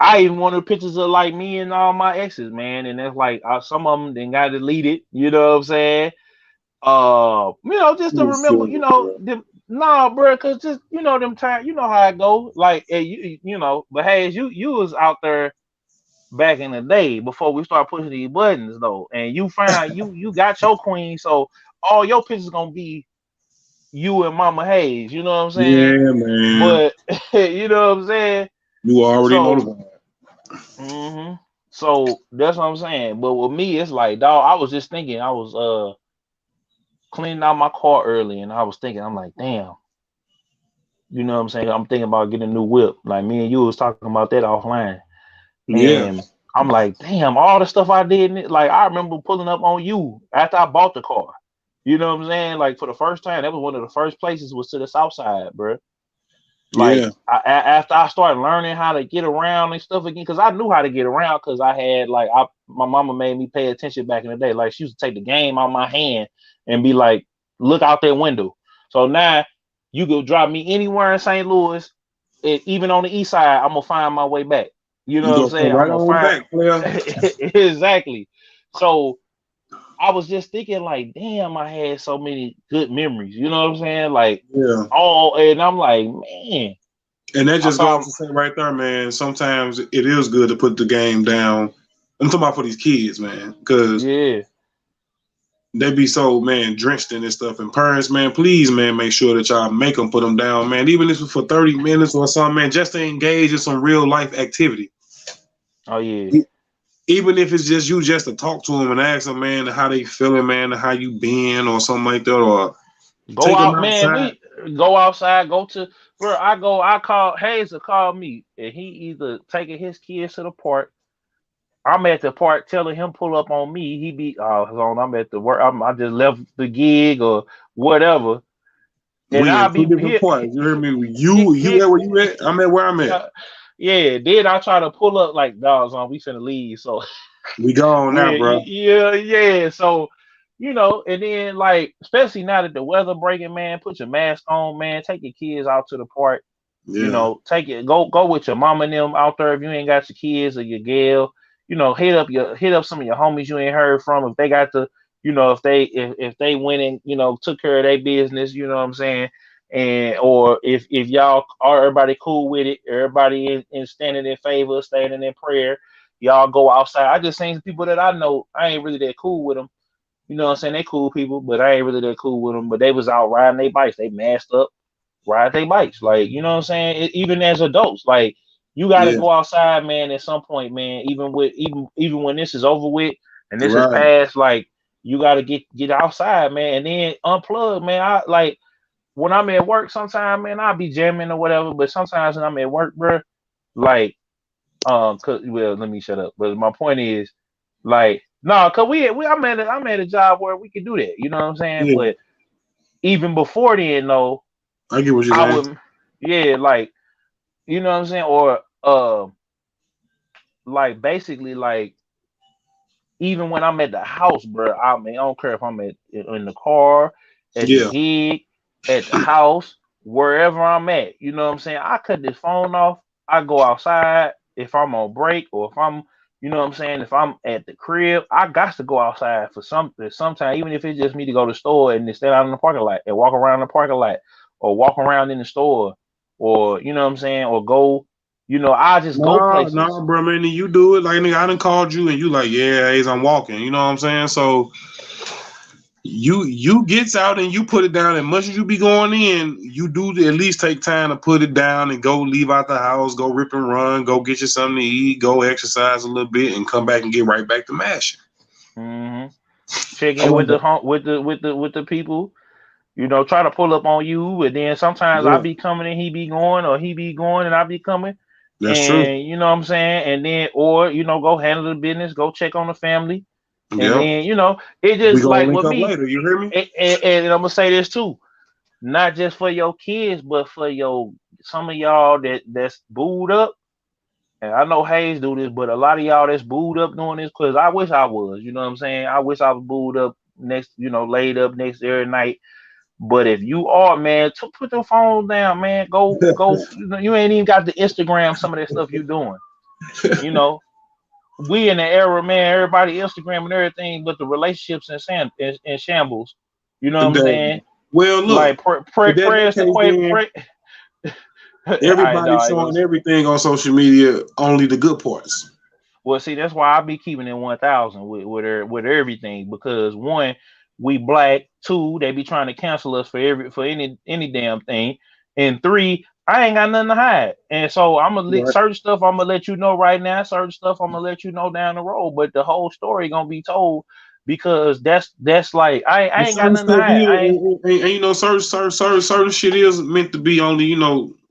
I even wanted pictures of like me and all my exes, man. And it's like some of them then got deleted. You know what I'm saying? Just to You remember, silly, bro. them. Nah, bro, cause just them time. You know how it go. Like, but hey, you was out there back in the day before we start pushing these buttons though, and you find you got your queen, so all your pictures gonna be you and Mama Hayes. You know what I'm saying? Yeah, man. But you know what I'm saying? You already know the So, vibe. so that's what I'm saying. But with me, it's like, dog, I was just thinking, I was cleaning out my car early, and I was thinking, I'm like, damn, you know what I'm saying? I'm thinking about getting a new whip. Like me and you was talking about that offline. Yeah. And I'm like, damn, all the stuff I did, like I remember pulling up on you after I bought the car. You know what I'm saying? Like for the first time, that was one of the first places was to the south side, bro. Like Yeah. after I started learning how to get around and stuff again, because I knew how to get around, because I had my mama made me pay attention back in the day. Like she used to take the game out of my hand and be like, look out that window. So now you go drop me anywhere in St. Louis, even on the east side, I'm gonna find my way back. You know You what I'm gonna come saying? right I'm gonna on find back, player. exactly. So I was just thinking, like, damn, I had so many good memories. You know what I'm saying? Like, Yeah. and I'm like, man. And that just goes found, to say right there, man. Sometimes it is good to put the game down. I'm talking about for these kids, man, because they be so, man, drenched in this stuff. And parents, man, please, man, make sure that y'all make them put them down, man. Even if it's for 30 minutes or something, man, just to engage in some real life activity. Oh yeah. Even if it's just you, just to talk to them and ask them, man, how they feeling, man, how you been, or something like that, or Go take them out, man. outside. We go outside. Go to where I call Hayes to call me, and he either taking his kids to the park. I'm at the park telling him pull up on me. He be I'm at the work. I just left the gig or whatever, and We in I'll two be different here. parts. You heard me? You at where you at? I'm at where I'm at. Yeah. Then I try to pull up like dogs on. We finna leave, so We gone now, bro. yeah. So, and then like, especially now that the weather breaking, man, put your mask on, man. Take your kids out to the park. Yeah. Take it. Go with your mom and them out there if you ain't got your kids or your gal. Hit up some of your homies you ain't heard from, if they got the, if they went and took care of their business. You know what I'm saying? and or if y'all are everybody cool with it, everybody in standing in favor, standing in prayer, y'all go outside. I just seen people that I know. I ain't really that cool with them. You know what I'm saying? They cool people, but I ain't really that cool with them. But they was out riding their bikes. They masked up, ride their bikes. Like, you know what I'm saying? Even as adults, like you got to Yeah, go outside, man. At some point, man. Even when this is over with and this is right. past, like you got to get outside, man, and then unplug, man. I like when I'm at work. Sometimes, man, I'll be jamming or whatever. But sometimes when I'm at work, bro, like well, let me shut up. But my point is, like, no, cause I'm at a job where we could do that. You know what I'm saying? Yeah, But even before then, though, I get what you're I saying. would, yeah, like, you know what I'm saying, or like basically, like, even when I'm at the house, bro. I mean, I don't care if I'm in the car, at the Yeah, gig, at the house, wherever I'm at. You know what I'm saying? I cut this phone off. I go outside if I'm on break or if I'm, you know what I'm saying, if I'm at the crib, I got to go outside for something. Sometimes, even if it's just me to go to the store and to stand out in the parking lot and walk around the parking lot or walk around in the store or you know what I'm saying, or go, I just go no, places. bro, man, you do it like nigga. I done called you and you like, yeah, Ace, I'm walking. You know what I'm saying? So you gets out and you put it down. As much as you be going in, you do at least take time to put it down and go leave out the house, go rip and run, go get you something to eat, go exercise a little bit, and come back and get right back to mashing. Hmm. Check I in with want the to, with the people. Try to pull up on you, and then sometimes I yeah, be coming and he be going, or he be going and I be coming, that's true. and you know what I'm saying, and then or go handle the business, go check on the family, and Yeah, then it we just gonna like link with up me, later. You hear me? and I'm gonna say this too, not just for your kids, but for some of y'all that's booed up. And I know Hayes do this, but a lot of y'all that's booed up doing this, because I wish I was. You know what I'm saying? I wish I was booed up next, laid up next every night. But if you are, man, to put your phone down, man. Go. You ain't even got the Instagram. Some of that stuff you doing. You know, we in the era, man. Everybody Instagram and everything, but the relationships in shambles. You know what I'm saying? Well, look, Like if that's the prayers to case, Quay. then Pray. I know. everybody's I showing was. everything on social media, only the good parts. Well, see, that's why I be keeping it 1,000 with everything, because one, we black. Two, they be trying to cancel us for any damn thing, and three, I ain't got nothing to hide. And so I'm gonna Right. certain stuff I'm gonna let you know right now. Certain stuff I'm gonna let you know down the road. But the whole story gonna be told, because that's like I And ain't got certain nothing to stuff hide. is, I ain't. and, certain shit is meant to be only,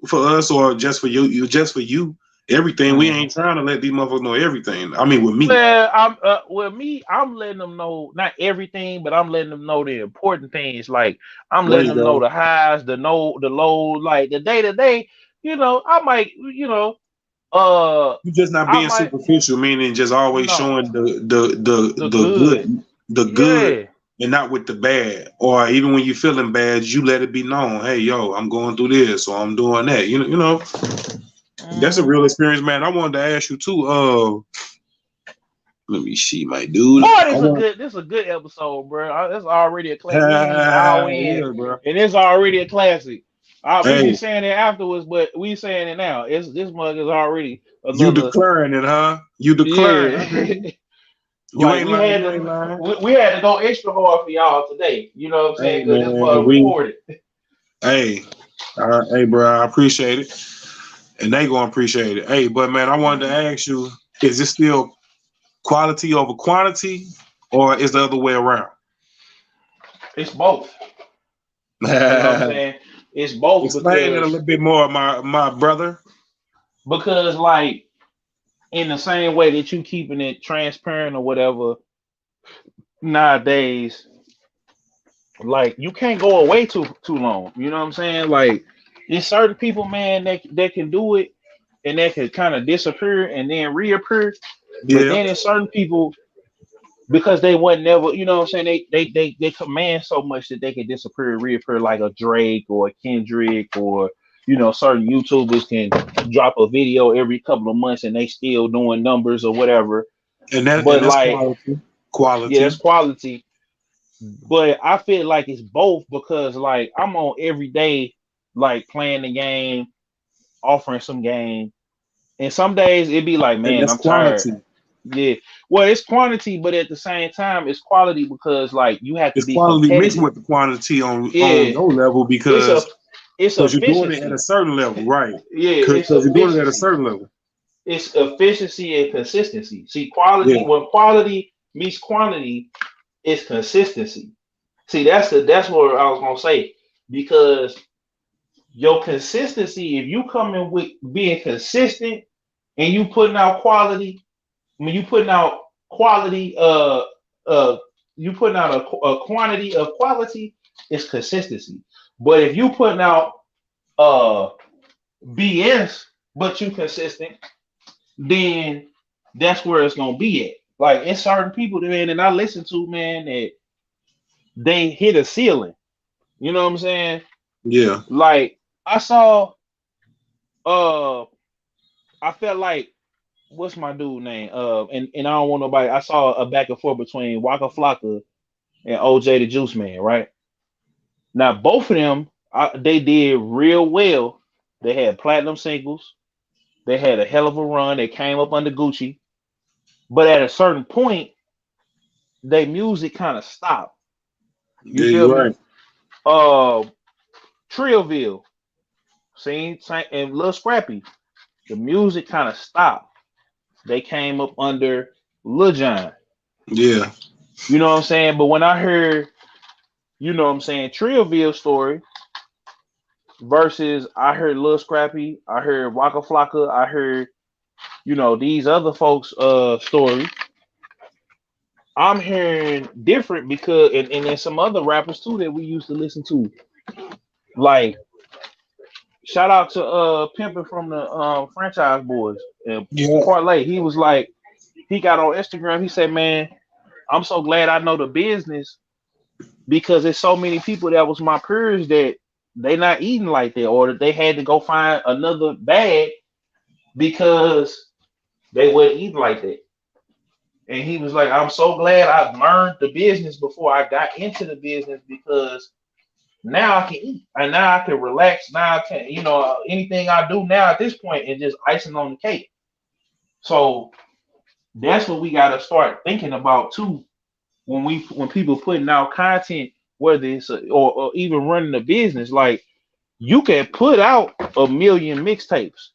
for us or just for just for you. Everything we Mhm. ain't trying to let these motherfuckers know everything. I mean, with me, Well, I'm letting them know not everything, but I'm letting them know the important things. Like I'm there letting you them know go. the highs, the low, like the day to day. I might, You just not I being might superficial, meaning just always no showing the the the good. good, the good, Yeah. and not with the bad. Or even when you feeling bad, you let it be known. Hey, yo, I'm going through this, or I'm doing that. That's a Mm. real experience, man. I wanted to ask you too. Let me see, my dude. Boy, I want. this is a good episode, bro. It's already a classic. We ain't even an hour in, Yeah, bro. and it's already a classic. We be Hey, saying it afterwards, but we saying it now. This mug is already you another. declaring it, huh? You declaring. I hear Yeah. you. You Like ain't we lying. had You ain't to lying. we had to go extra hard for y'all today. You know what I'm saying? Hey, Because this man. was recorded. Hey, hey, bro. I appreciate it, and they gonna appreciate it. Hey, but man, I wanted to ask you: is it still quality over quantity, or is the other way around? It's both. You know what I'm saying? It's both Explain it a because little bit more, my brother. like in the same way that you keeping it transparent or whatever nowadays, like you can't go away too long. You know what I'm saying? Like there's certain people, man, that can do it and that can kind of disappear and then reappear. But Yeah, then there's certain people, because they wasn't never, you know what I'm saying? They command so much that they can disappear and reappear, like a Drake or a Kendrick, or certain YouTubers can drop a video every couple of months and they still doing numbers or whatever. and But that's like, quality. yeah, that's Quality. quality. But I feel like it's both, because like I'm on every day. like playing the game, offering some game. And some days it'd be like, And man, that's I'm tired. quality. Yeah. Well, it's quantity, but at the same time, it's quality because like you have to It's be quality mixed competitive. with the quantity on Yeah. your level It's a because it's you're doing it at a efficiency. certain level, right? Yeah, Because it's you're doing it at a efficiency. certain level. It's efficiency and consistency. See, Yeah, quality when quality meets quantity, it's consistency. See, that's what I was gonna say because your consistency, if you come in with being consistent and you putting out quality, when you putting out quality, uh, you putting out a quantity of quality, it's consistency. But if you putting out uh BS, but you consistent, then that's where it's gonna be at. Like it's certain people, man, and I listen to man that they hit a ceiling. You know what I'm saying? yeah, Like I saw, uh, I felt like what's my dude name? And I don't want nobody. I saw a back and forth between Waka Flocka and OJ the Juice Man. Right now, both of them, they did real well. They had platinum singles. They had a hell of a run. They came up under Gucci, but at a certain point, their music kind of stopped. You yeah. feel You're me? right. Uh, Trillville, and Lil Scrappy, the music kind of stopped. They came up under Lil Jon. Yeah, You know what I'm saying? But when I heard, you know what I'm saying, Trillville story versus I heard Lil Scrappy, I heard Waka Flocka, I heard, these other folks' story. I'm hearing different because and then some other rappers too that we used to listen to. Like shout out to Pimpin' from the franchise boys and yeah, Parlay. He was like, he got on Instagram, he said, man, I'm so glad I know the business because there's so many people that was my peers that they not eating like that or that they had to go find another bag because they wouldn't eat like that. And he was like, I'm so glad I learned the business before I got into the business because now I can eat and now I can relax. Now I can, anything I do now at this point is just icing on the cake. So that's what we got to start thinking about too when people putting out content, whether it's or even running a business. Like you can put out a million mixtapes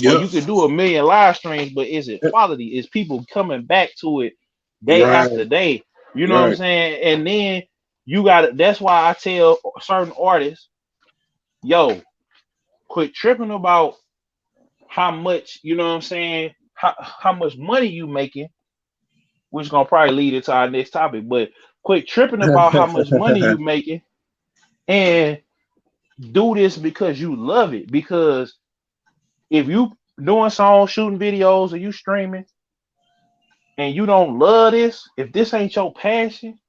or yep. you could do a million live streams, but is it quality? Is people coming back to it day Right, after day? You know what I'm right. saying? And then you got it. That's why I tell certain artists, yo, quit tripping about how much, you know what I'm saying, how much money you making, which is gonna probably lead into our next topic, but quit tripping about how much money you making and do this because you love it. Because if you doing songs, shooting videos, or you streaming and you don't love this, if this ain't your passion,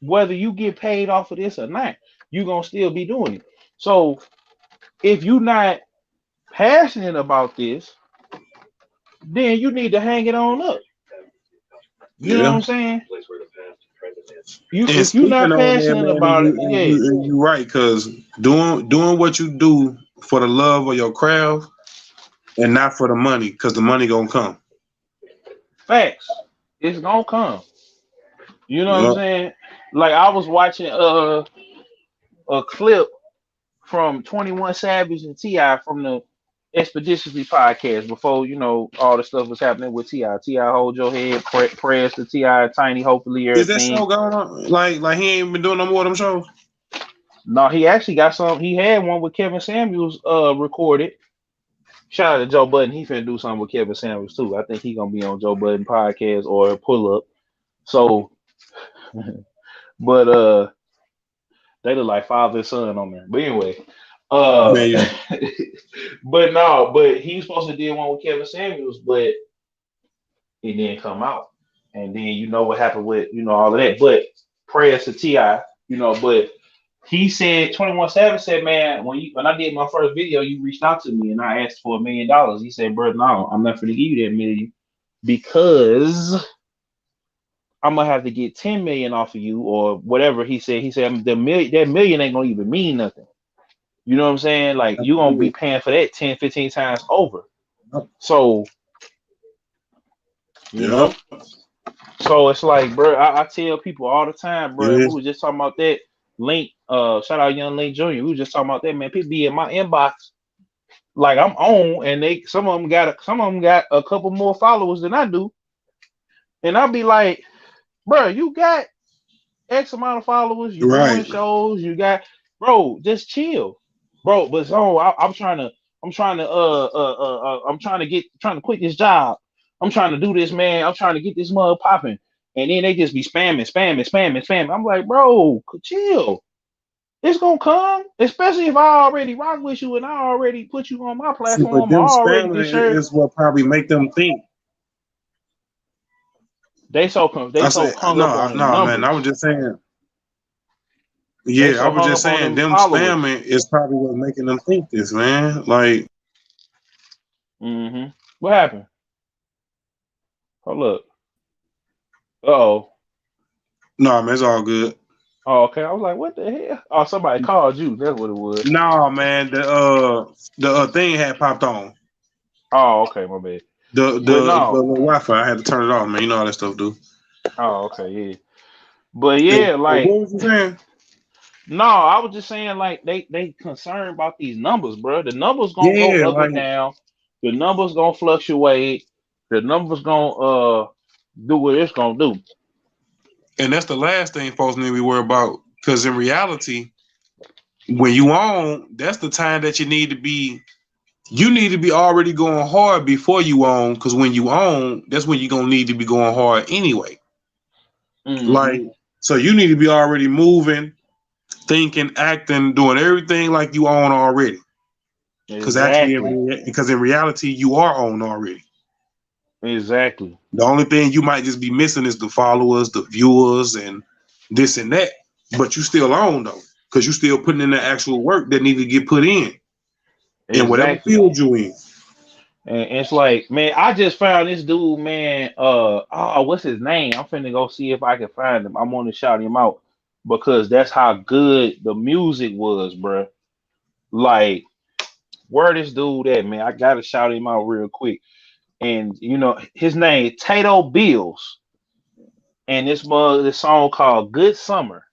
whether you get paid off of this or not, you gonna still be doing it. So if you not passionate about this, then you need to hang it on up. You know what Yeah. I'm saying? You And if you're speaking not on that, passionate man, and about you it, and yeah, you and you right, because doing what you do for the love of your craft and not for the money, because the money gonna come. facts. It's gonna come. You know what I'm Yep. saying? Like I was watching a clip from 21 Savage and Ti from the Expeditiously podcast before all the stuff was happening with Ti. Ti hold your head, prayers to Ti, Tiny, hopefully Is that everything. show going on? Like he ain't been doing no more of them shows? No, he actually got some. He had one with Kevin Samuels recorded. Shout out to Joe Budden. He finna do something with Kevin Samuels too. I think he gonna be on Joe Budden podcast or pull up. So, but they look like father and son on there. But anyway, uh, Man, but no, but he was supposed to do one with Kevin Samuels, but it didn't come out. And then you know what happened with all of that. But prayers to Ti, but he said 21 Savage said, man, when I did my first video, you reached out to me and I asked for $1 million. He said, bro, no, I'm not gonna give you that million because I'm gonna have to get 10 million off of you or whatever. He said that million ain't gonna even mean nothing. You know what I'm saying? Like you're gonna be paying for that 10, 15 times over. So you know, Yep. so it's like, bro, I tell people all the time, bro, and we Yes. were just talking about that Link, shout out Young Link Jr. We were just talking about that, man. People be in my inbox like I'm on, and some of them got a couple more followers than I do. And I'll be like, bro, you got X amount of followers, you doing Right. shows, you got, bro, just chill, bro. But so I'm trying to quit this job. I'm trying to do this, man. I'm trying to get this mug popping, and then they just be spamming. I'm like, bro, chill. It's gonna come, especially if I already rock with you and I already put you on my See, but platform. I them already spamming did share. is what probably make them think. They so I say, hung up no, on no, man. I was numbers. just saying. They Yeah, I so was hung just up on saying, them them followers. spamming is probably what's making them think this, man. Like, Mm-hmm. What happened? Hold up. Oh. no, man, it's all good. Oh, okay. I was like, what the hell? Oh, somebody called you. That's what it was. No, man, the thing had popped on. Oh, okay, my bad. But The no. Wi-Fi. I had to turn it off, man. You know how that stuff do. Oh, okay, yeah. But Hey, yeah, like, what was you saying? no, I was just saying, like, they concerned about these numbers, bro. The numbers gonna go Yeah, up like, and down. The numbers gonna fluctuate. The numbers gonna do what it's gonna do. and that's the last thing folks need to be worried about. Because in reality, when you own, that's the time that you need to be. You need to be already going hard before you own. Because when you own, that's when you're gonna need to be going hard anyway. Mm-hmm. Like, so you need to be already moving, thinking, acting, doing everything like you own already. Because actually, Exactly. because in reality, you are owned already. Exactly. The only thing you might just be missing is the followers, the viewers, and this and that. But you still own though, because you still putting in the actual work that need to get put in whatever Exactly. field you in. And it's like, man, I just found this dude, man. What's his name? I'm finna go see if I can find him. I'm gonna shout him out because that's how good the music was, bruh. Like, where this dude at, man? I gotta shout him out real quick. And you know, his name Tato Bills, and this song called "Good Summer."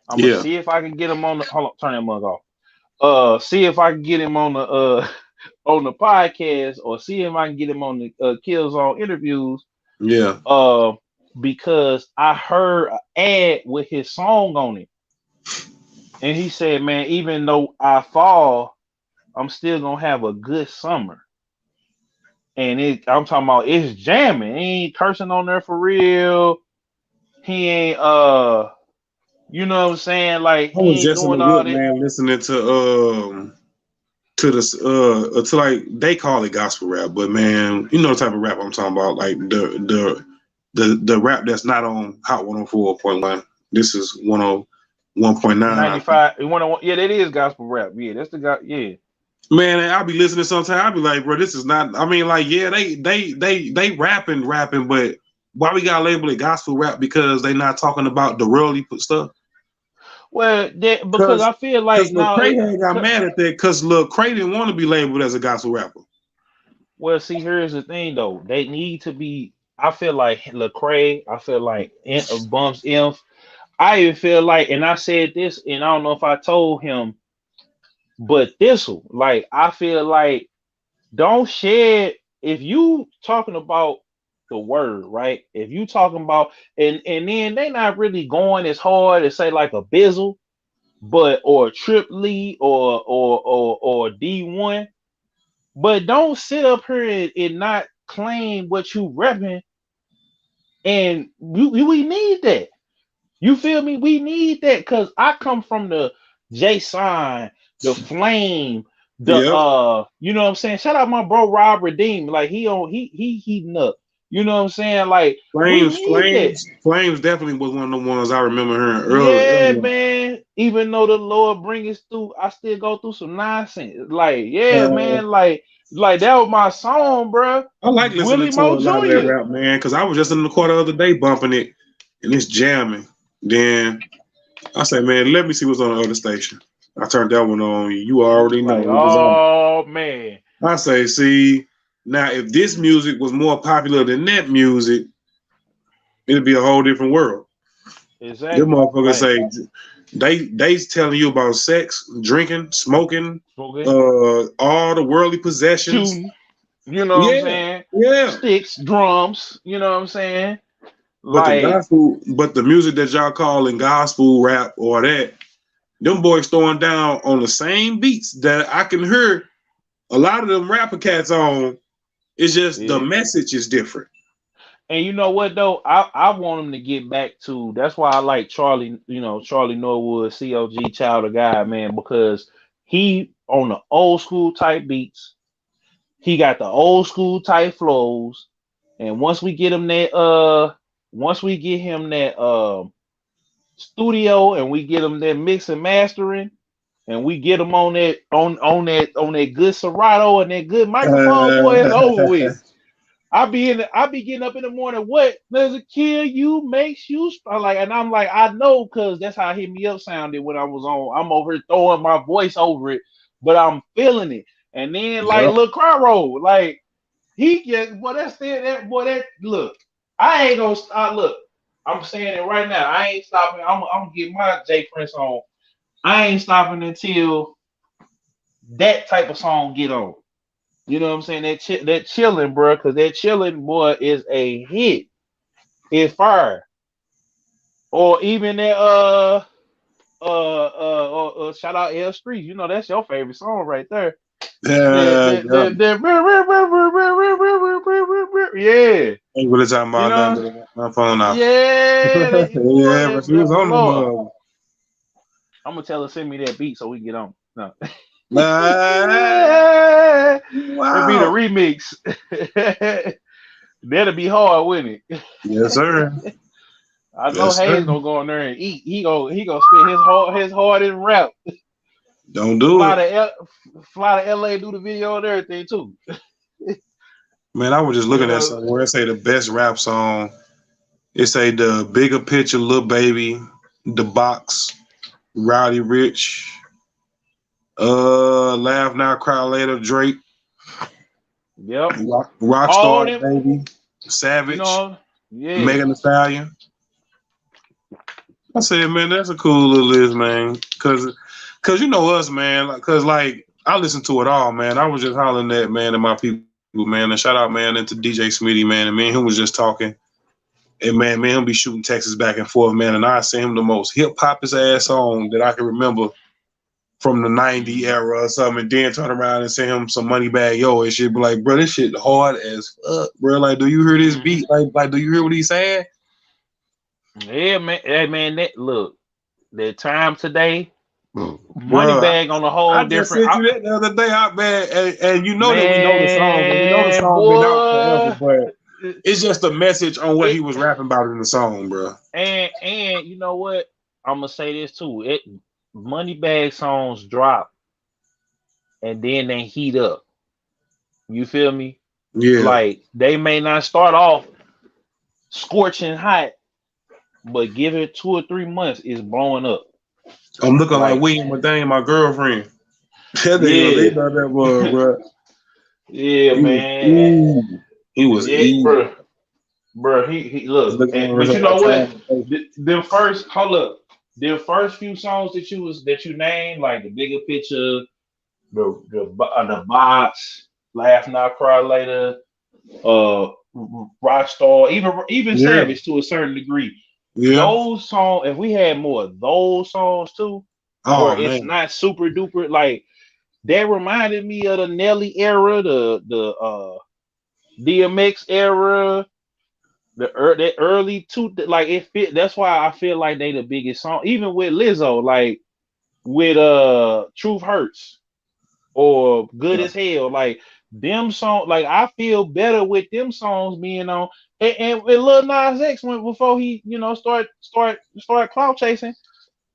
I'm gonna Yeah, see if I can get him on the. Hold on, turn that mug off. See if I can get him on the on the podcast, or see if I can get him on the Killzown interviews. yeah. Uh, because I heard an ad with his song on it, and he said, "Man, even though I fall, I'm still gonna have a good summer." And I'm talking about it's jamming. He ain't cursing on there for real. He ain't you know what I'm saying? Like I he was ain't just in the doing all whip, that. man, listening to this to like they call it gospel rap, but man, you know the type of rap I'm talking about, like the rap that's not on Hot 104.1. This is 101.9, I think. 95. Yeah, that is gospel rap. Yeah, that's the guy. Yeah. Man, I'll be listening sometimes. I'll be like, bro, this is not. I mean, like, yeah, they rapping, but why we gotta label it gospel rap? Because they not talking about the worldly stuff. Well, because Because I feel like Lil now Cray had got mad at that because Lil Cray didn't want to be labeled as a gospel rapper. well, see, here's the thing though. They need to be. I feel like Lecrae. I feel like Bumps Inf. I even feel like, and I said this, and I don't know if I told him, but this'll like I feel like don't shed if you talking about the word, right? If you talking about and then they not really going as hard as say like a Bizzle, but or Trip Lee or D1, but don't sit up here and not claim what you repping, and we need that. You feel me? We need that because I come from the Jason, the Flame, the Yep. you know what I'm saying? Shout out my bro Rob Redeem. Like he heating up. You know what I'm saying? Like we Flames, need that. Flames, Flames definitely was one of the ones I remember hearing Yeah, early. man. Even though the Lord bring us through, I still go through some nonsense. Like, yeah, Uh, man. Like that was my song, bro. I like listening Willie to Mo a lot of that Jr. rap, man, because I was just in the car the other day bumping it, and it's jamming. Then I say, man, let me see what's on the other station. I turned that one on. You already know Like, it was on. oh man. I say, see, now if this music was more popular than that music, it'd be a whole different world. Your Exactly. motherfuckers Like, say they telling you about sex, drinking, smoking, okay, all the worldly possessions. shooting, you know what I'm Yeah, saying? yeah. Sticks, drums, you know what I'm saying? But Like, the music that y'all calling gospel rap or that, them boys throwing down on the same beats that I can hear a lot of them rapper cats on. It's just the yeah. message is different. And you know what though? I want him to get back to. That's why I like Charlie. You know, Charlie Norwood, COG, Child of God, man, because he on the old school type beats. He got the old school type flows. And once we get him that studio and we get him that mix and mastering, and we get him on that good Serato and that good microphone, boy, it's over with. I be getting up in the morning. What does it kill you? Makes you like, and I'm like, I know, cause that's how Hit Me Up sounded when I was on. I'm over here throwing my voice over it, but I'm feeling it. And then like Yep. Lil Crowroll, like he gets, boy, that's that boy. That look, I ain't gonna stop. Look, I'm saying it right now. I ain't stopping. I'm gonna get my J Prince on. I ain't stopping until that type of song get on. You know what I'm saying? That chilling, bro, because that chilling boy is a hit. It's fire. Or even that shout out L Street. You know that's your favorite song right there. Yeah. Yeah. Ain't really talking You about know? nothing but my phone now. Yeah, boy, Yeah, but she that was boy on the Lord. mug. I'm gonna tell her send me that beat so we can get on. No. Nah, It'd be the wow. remix. That'll be hard, wouldn't it? Yes, sir. I know Yes, Hayes sir. gonna go in there and eat. He gonna spend his heart in rap. Don't do Fly it. to fly to LA, do the video and everything too. Man, I was just You looking at know, somewhere. It say the best rap song. It say the bigger picture, Lil Baby, the box, Rowdy Rich, laugh now, cry later, Drake, yep. All Rockstar them, Baby, you Savage, know, yeah. Megan Thee Stallion. I said, man, that's a cool little list, man. Cause you know us, man. Cause like I listen to it all, man. I was just hollering at man and my people, man. And shout out, man, into DJ Smitty, man. And me and him was just talking. And man, him be shooting texts back and forth, man. And I sent him the most hip hopest ass song that I can remember from the '90s era or something. And then turn around and send him some Money Bag Yo and shit. Be like, bro, this shit hard as fuck, bro. Like, do you hear this beat? Like, do you hear what he's saying? Yeah, man. Hey, man, that look, that time today, money Bro, bag on a I whole just different sent you that the other day out, man. And you know that we know the song, and we know the man, song been out forever, boy. but it's just a message on what It, he was rapping about in the song, bro. and you know what? I'm gonna say this too. It money bag songs drop and then they heat up. You feel me? Yeah. Like they may not start off scorching hot, but give it 2 or 3 months, it's blowing up. I'm looking like Like, William McDane, my girlfriend. That nigga, yeah, they thought that was, bro. yeah, He was man, easy. He was yeah, easy. bro. He look, Looking over but here you know like what? trying to face. The first hold up, the first few songs that you named, like the bigger picture, the box, laugh now, cry later, uh, Rockstar, even Yeah, Savage to a certain degree. yeah. Those songs, if we had more of those songs too, where Oh it's man. not super duper like that, reminded me of the Nelly era, the DMX era, that early two, like it fit. That's why I feel like they the biggest song, even with Lizzo, like with Truth Hurts or Good Yeah. as Hell, like them songs. Like I feel better with them songs being on. And with Lil Nas X went before he, start clout chasing.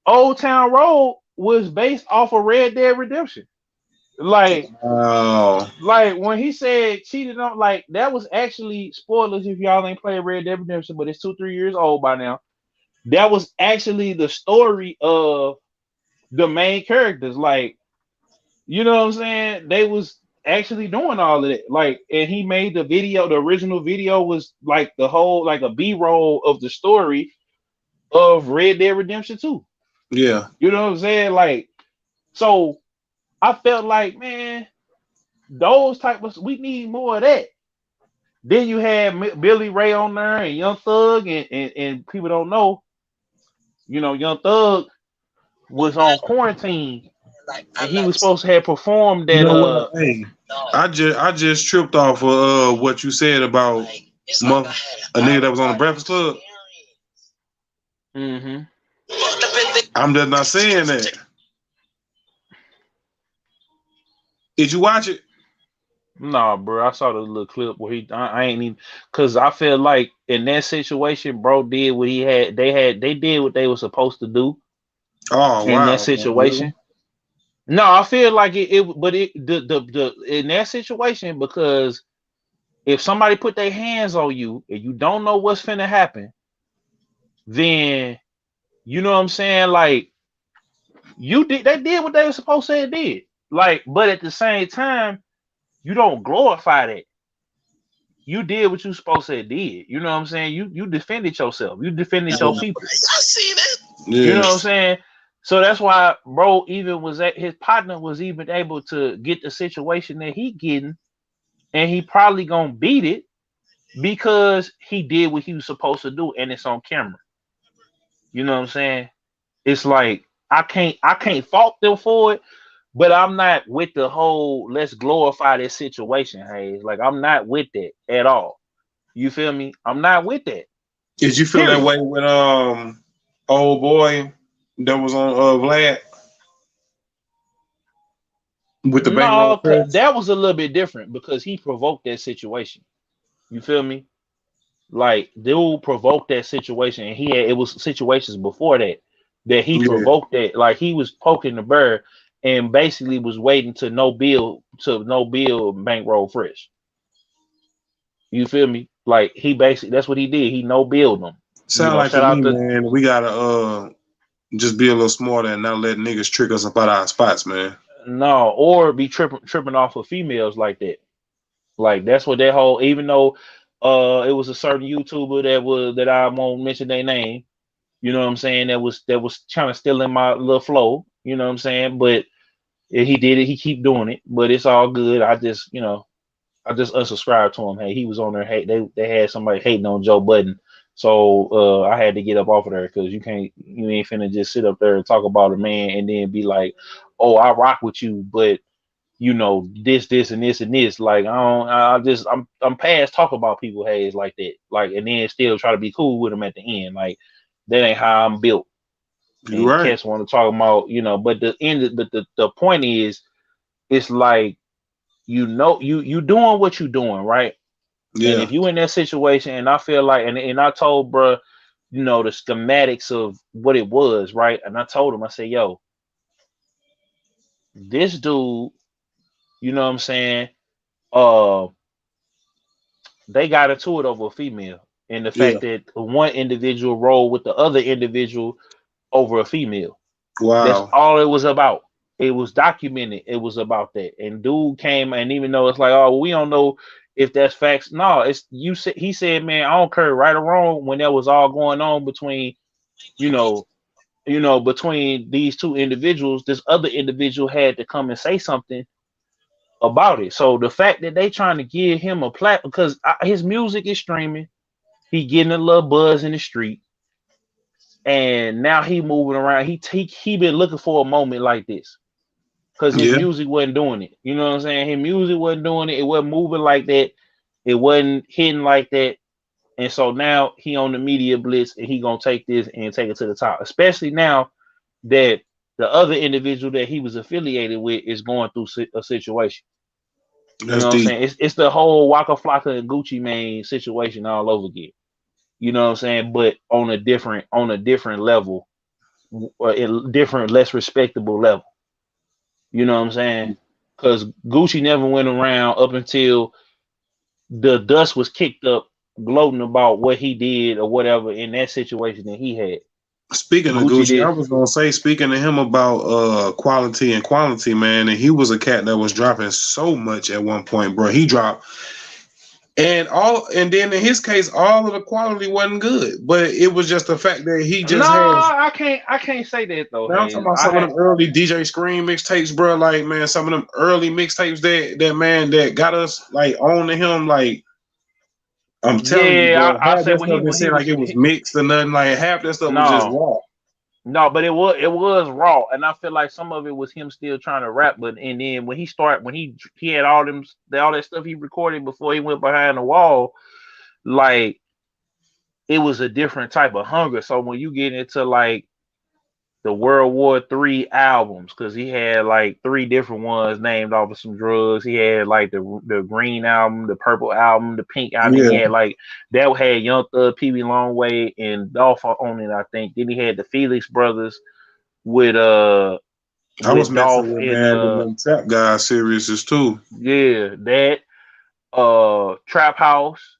Old Town Road was based off of Red Dead Redemption. Like, Oh, when he said cheated on, like that was actually spoilers if y'all ain't played Red Dead Redemption, but it's 2 3 years old by now. That was actually the story of the main characters. Like, you know what I'm saying? They was actually doing all of it. Like, and he made the video. The original video was like the whole like a B-roll of the story of Red Dead Redemption 2. Yeah. You know what I'm saying? Like, so I felt like, man, those type of we need more of that. Then you had Billy Ray on there and Young Thug, and people don't know, you know, Young Thug was on quarantine and he was supposed to have performed You that. know what? Hey, I just tripped off of what you said about a nigga that was on the Breakfast Club. Mm-hmm. I'm just not saying that. Did you watch it? Nah, bro, I saw the little clip where I ain't even, cause I feel like in that situation, bro did what he had. They did what they were supposed to do Oh in that wow, man, really? situation. No, I feel like but the in that situation, because if somebody put their hands on you and you don't know what's finna happen, then you know what I'm saying. Like they did what they were supposed to say did. Like, but at the same time, you don't glorify that. You did what you supposed to did. You know what I'm saying? You defended yourself. You defended your people. I see that. You know Yeah. what I'm saying? So that's why bro even was at his partner was even able to get the situation that he getting, and he probably gonna beat it because he did what he was supposed to do and it's on camera. You know what I'm saying? It's like I can't fault them for it, but I'm not with the whole let's glorify this situation, Hayes. Like I'm not with that at all. You feel me? I'm not with that. Did you feel that Period. way with old boy that was on Vlad with the bankroll No, press? that was a little bit different because he provoked that situation. You feel me? Like dude provoked that situation, and it was situations before that he Yeah. provoked that. Like he was poking the bear and basically was waiting to no bill bankroll fresh. You feel me? Like he basically that's what he did. He no billed them. You Sound know, like to shout me, out to man, we gotta just be a little smarter and not let niggas trick us up out our spots, man. no, or be tripping off of females like that. Like that's what that whole. Even though it was a certain YouTuber that I won't mention their name. You know what I'm saying? That was trying to steal in my little flow. You know what I'm saying? But he did it. He keep doing it. But it's all good. I just unsubscribed to him. Hey, he was on there. Hey, they had somebody hating on Joe Budden. So I had to get up off of there because you ain't finna just sit up there and talk about a man and then be like, oh, I rock with you, but you know this and this and this. Like I don't. I'm past talk about people Hayes like that. Like and then still try to be cool with them at the end. Like that ain't how I'm built. You And right. cats want to talk about but the point is, it's like you doing what you doing right. And Yeah. if you in that situation, and I feel like, and I told bruh, the schematics of what it was, right? And I told him, I said, yo, this dude, you know what I'm saying? Uh, they got into it over a female, and the Yeah. fact that one individual rolled with the other individual over a female. That's Wow. all it was about. It was documented. It was about that. And dude came, and even though it's like, oh, we don't know if that's facts. No, it's you said he said, man, I don't care right or wrong when that was all going on between, you know, between these two individuals, this other individual had to come and say something about it. So the fact that they trying to give him a platform because his music is streaming, he getting a little buzz in the street, and now he moving around. He been looking for a moment like this because his Yeah. music wasn't doing it. You know what I'm saying? His music wasn't doing it. It wasn't moving like that. It wasn't hitting like that. And so now he on the media blitz and he gonna take this and take it to the top. Especially now that the other individual that he was affiliated with is going through a situation. You That's know what I'm deep. saying? It's the whole Waka Flocka and Gucci Mane situation all over again. You know what I'm saying? But on a different level, a different, less respectable level. You know what I'm saying? Because Gucci never went around up until the dust was kicked up, gloating about what he did or whatever in that situation that he had. Speaking of Gucci Gucci, I did. was gonna say, speaking to him about quality and quantity, man, and he was a cat that was dropping so much at one point, bro. He dropped and then in his case, all of the quality wasn't good, but it was just the fact that he No, just had. I can't say that though, Man, I'm talking Hayes. about I some of had them early DJ Scream mixtapes, bro. Like, man, some of them early mixtapes that man that got us like on to him. Like, I'm telling you, yeah, bro, I half said that stuff didn't when he seem like was it was mixed or nothing. Like half that stuff was just no. raw. No, but it was raw, and I feel like some of it was him still trying to rap. But and then when he had all that stuff he recorded before he went behind the wall, like it was a different type of hunger. So when you get into like the World War III albums, because he had like three different ones named off of some drugs. He had like the green album, the purple album, the pink album. Then he Yeah, had like that had Young Thug, Pee Wee Longway, and Dolph on it, I think. Then he had the Felix Brothers with I was Dolph messing with and man with them Trap Guys series too. yeah, that Trap House.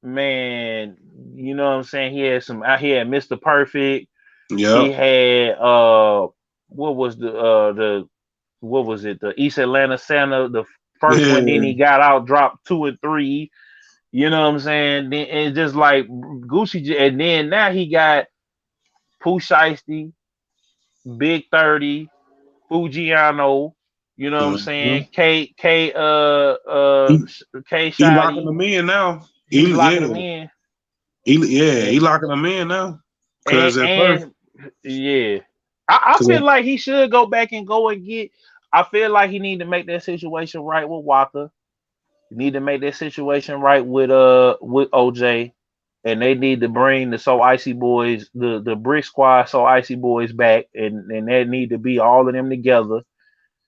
Man, you know what I'm saying? He had Mr. Perfect. He Yep. had what was the what was it? The East Atlanta Santa, the first one. Then Yeah. he got out, dropped 2 and 3. You know what I'm saying? Then and just like Gucci, and then now he got Pooh Shiesty, Big 30, Fujiano. You know what I'm Mhm. saying? He K he locking Shotty. them in now. He locking Yeah. them in. He And locking them in now. and, Cause at first, and yeah. I cause feel like he should go back and go and get. I feel like he need to make that situation right with Waka. He need to make that situation right with OJ. And they need to bring the So Icy Boys, the Brick Squad So Icy Boys back, and they need to be all of them together.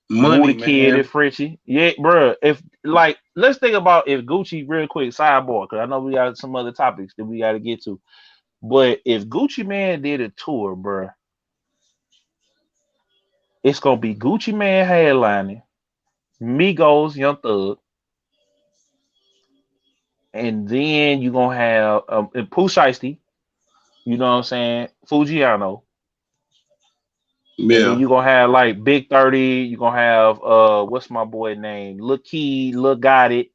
Woo money, the Kid man. and Frenchie. Yeah, bro. If like let's think about if Gucci real quick sidebar, because I know we got some other topics that we gotta get to. But if Gucci Man did a tour, bro, it's gonna be Gucci Man headlining, Migos, Young Thug, and then you gonna have and Pooh Shiesty, you know what I'm saying, Fujiano, and then Yeah. you gonna have like Big 30, you gonna have what's my boy name? Lil Key, Lil Got It,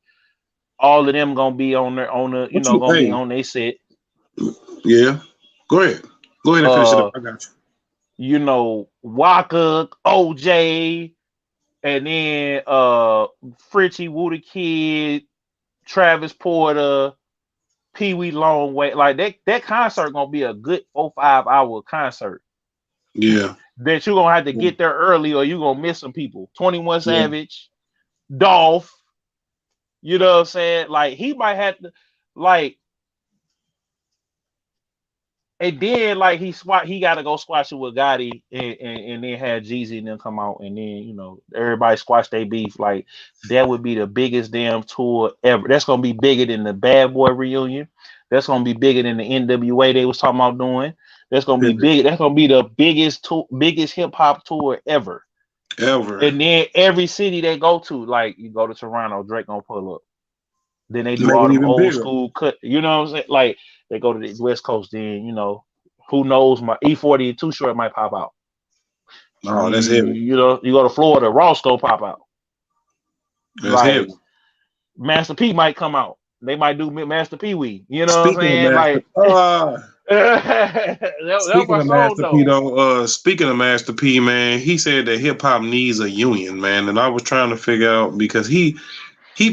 all of them gonna be What you? gonna be Hey, on their set. yeah. Go ahead. Go ahead and finish it up. Uh, I got you. Waka, OJ, and then Fritchie, Woo the Kid, Travis Porter, Pee Wee Longway. Like that concert gonna be a good 4 5 hour concert. Yeah. That you're gonna have to get there early or you're gonna miss some people. 21 Yeah. Savage, Dolph, you know what I'm saying? Like he might have to like and then like he gotta go squash it with Gotti and then have Jeezy and them come out and then everybody squash their beef. Like that would be the biggest damn tour ever. That's gonna be bigger than the Bad Boy reunion. That's gonna be bigger than the NWA they was talking about doing. That's gonna be Yeah. big. That's gonna be the biggest tour, biggest hip hop tour ever. Ever. And then every city they go to, like you go to Toronto, Drake gonna pull up. Then they do Make all it them even old bigger. school cut. You know what I'm saying? Like they go to the West Coast. Then who knows? My E40 and Too Short might pop out. Oh, that's heavy. You go to Florida, Ross gonna pop out. That's Like heavy. Master P might come out. They might do Master P Wee. You know what I'm Speaking of saying? Master, Like that's speaking my of song Master P though. though, speaking of Master P, man, he said that hip hop needs a union, man, and I was trying to figure out because he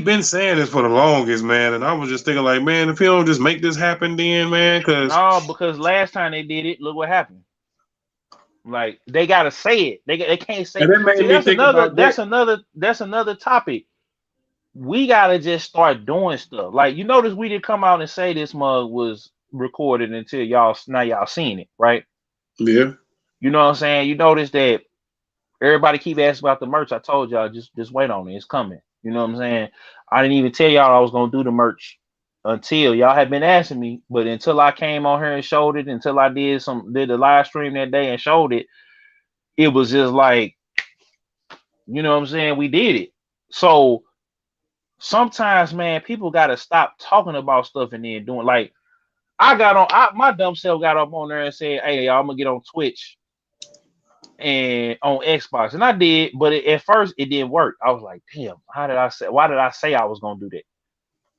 been saying this for the longest, man, and I was just thinking like, man, if he don't just make this happen, then man, because No, because last time they did it, look what happened. Like they gotta say it. They can't say. and it made See, me think about that. that's another topic. We gotta just start doing stuff. Like you notice we didn't come out and say this mug was recorded until y'all seen it, right? Yeah, You know what I'm saying? You notice that everybody keep asking about the merch. I told y'all just wait on it. It's coming. You know what I'm saying? I didn't even tell y'all I was gonna do the merch until y'all had been asking me, but until I came on here and showed it, until I did the live stream that day and showed it, it was just like, you know what I'm saying? We did it. So sometimes, man, people gotta stop talking about stuff and then doing like My dumb self got up on there and said, "Hey, y'all, I'm gonna get on Twitch and on Xbox," and I did. But at first, it didn't work. I was like, "Damn, why did I say I was gonna do that?"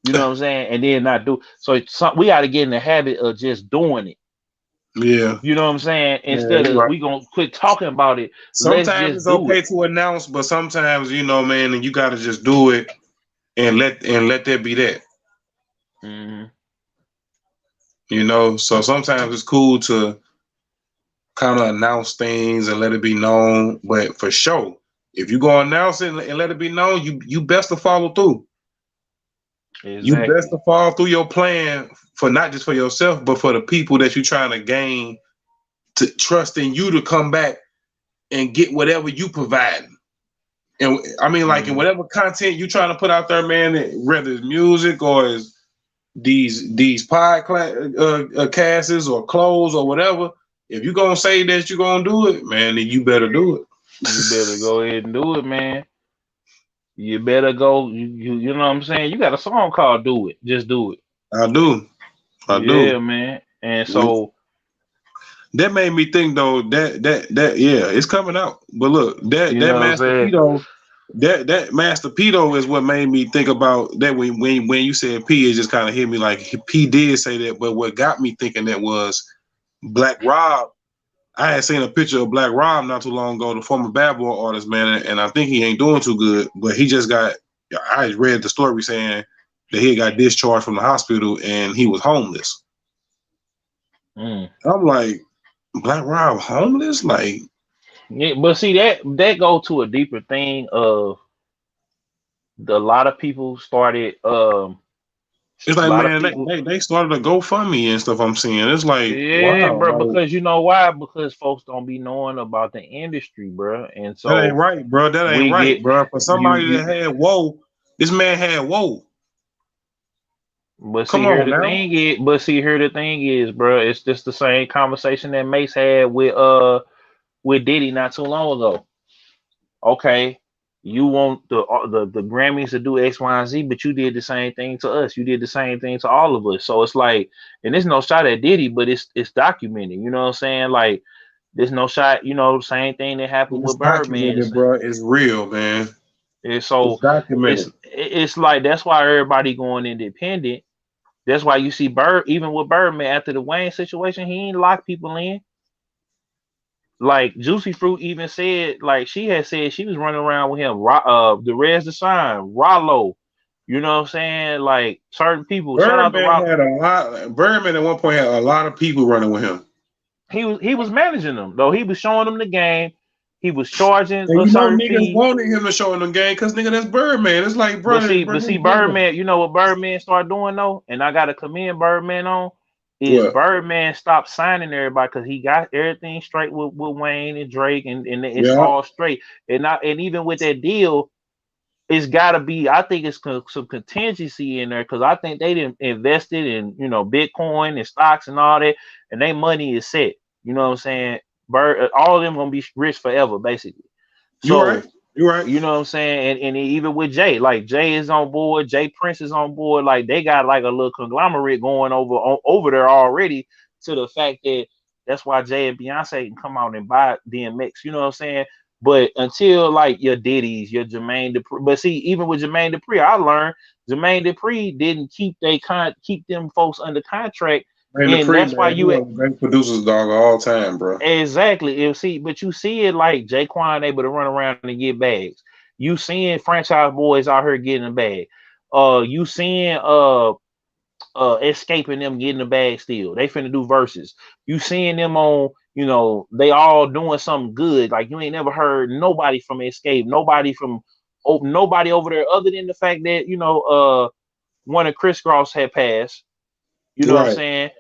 You know what I'm saying? And then not do. So we got to get in the habit of just doing it. Yeah. You know what I'm saying? Instead of we gonna quit talking about it, let's Sometimes just it's do okay it. to announce, but sometimes, you know, man, and you got to just do it and let that be that. Mm-hmm. You know, so sometimes it's cool to kind of announce things and let it be known. But for sure, if you go announce it and let it be known, you best to follow through. Exactly. You best to follow through your plan for not just for yourself, but for the people that you're trying to gain to trust in you to come back and get whatever you provide. And I mean, like in whatever content you trying to put out there, man, whether it's music or is these podcasts or clothes or whatever, if you're gonna say that you're gonna do it, man, then you better do it. You better go ahead and do it, man. You better go. You know what I'm saying? You got a song called "Do It." Just do it. I do. Yeah, man. And so that made me think though that yeah, it's coming out. But look, that you know what I'm Master saying? Pedo, that Master Pedo is what made me think about that when you said P, it just kind of hit me like P did say that, but what got me thinking that was Black Rob. I had seen a picture of Black Rob not too long ago, the former Bad Boy artist, man, and I think he ain't doing too good, but he just got, I read the story saying that he got discharged from the hospital and he was homeless. I'm like, Black Rob homeless? Like, yeah, but see that go to a deeper thing of a lot of people started it's a like, lot of man, people they started a GoFundMe and stuff. I'm seeing it's like, yeah, wow, bro, like, because you know why? Because folks don't be knowing about the industry, bro. And that ain't so right, bro. That ain't we right, get bro. For somebody you that had whoa, this man had whoa. but Come see here on the now. thing is bro, it's just the same conversation that Mace had with Diddy not too long ago. Okay, you want the Grammys to do X, Y, and Z, but you did the same thing to us. You did the same thing to all of us. So it's like, and there's no shot at Diddy, but it's documented. You know what I'm saying? Like, there's no shot. You know, same thing that happened It's with Birdman. documented, bro. It's real, man. And It's so documented. it's like that's why everybody going independent. That's why you see even with Birdman after the Wayne situation, he ain't lock people in. Like Juicy Fruit even said, like she had said she was running around with him, the Reds the Shine, Rollo. You know what I'm saying? Like certain people. Shout out to Birdman Rock. had a lot. Birdman at one point had a lot of people running with him. He was managing them though. He was showing them the game. He was charging And a you know, certain niggas fee. wanted him to show in the game because nigga, that's Birdman. It's like, But brother, see, bro, but this see, brother. Birdman, you know what Birdman started doing though, and I gotta commend Birdman on is What? Birdman stopped signing everybody because he got everything straight with Wayne and Drake, and it's Yeah. all straight. And even with that deal, it's got to be. I think it's some contingency in there because I think they didn't invested in Bitcoin and stocks and all that, and their money is set. You know what I'm saying? All of them gonna be rich forever, basically. You right. So You right. you know what I'm saying? And even with Jay, like Jay is on board, Jay Prince is on board. Like they got like a little conglomerate going over there already. To the fact that that's why Jay and Beyonce can come out and buy DMX. You know what I'm saying? But until like your Diddy's, your Jermaine Dupri, but see, even with Jermaine Dupri, I learned Jermaine Dupri didn't keep them folks under contract, Man, the and pre that's why man, he one of the best producers, dog, of all time, bro. exactly. But you see it like Jaquan able to run around and get bags. You seeing franchise boys out here getting a bag. You seeing escaping them getting a bag still. They finna do verses. You seeing them on, they all doing something good. Like you ain't never heard nobody from Escape, nobody over there other than the fact that, one of Chris Cross had passed. You know what I'm Right. saying?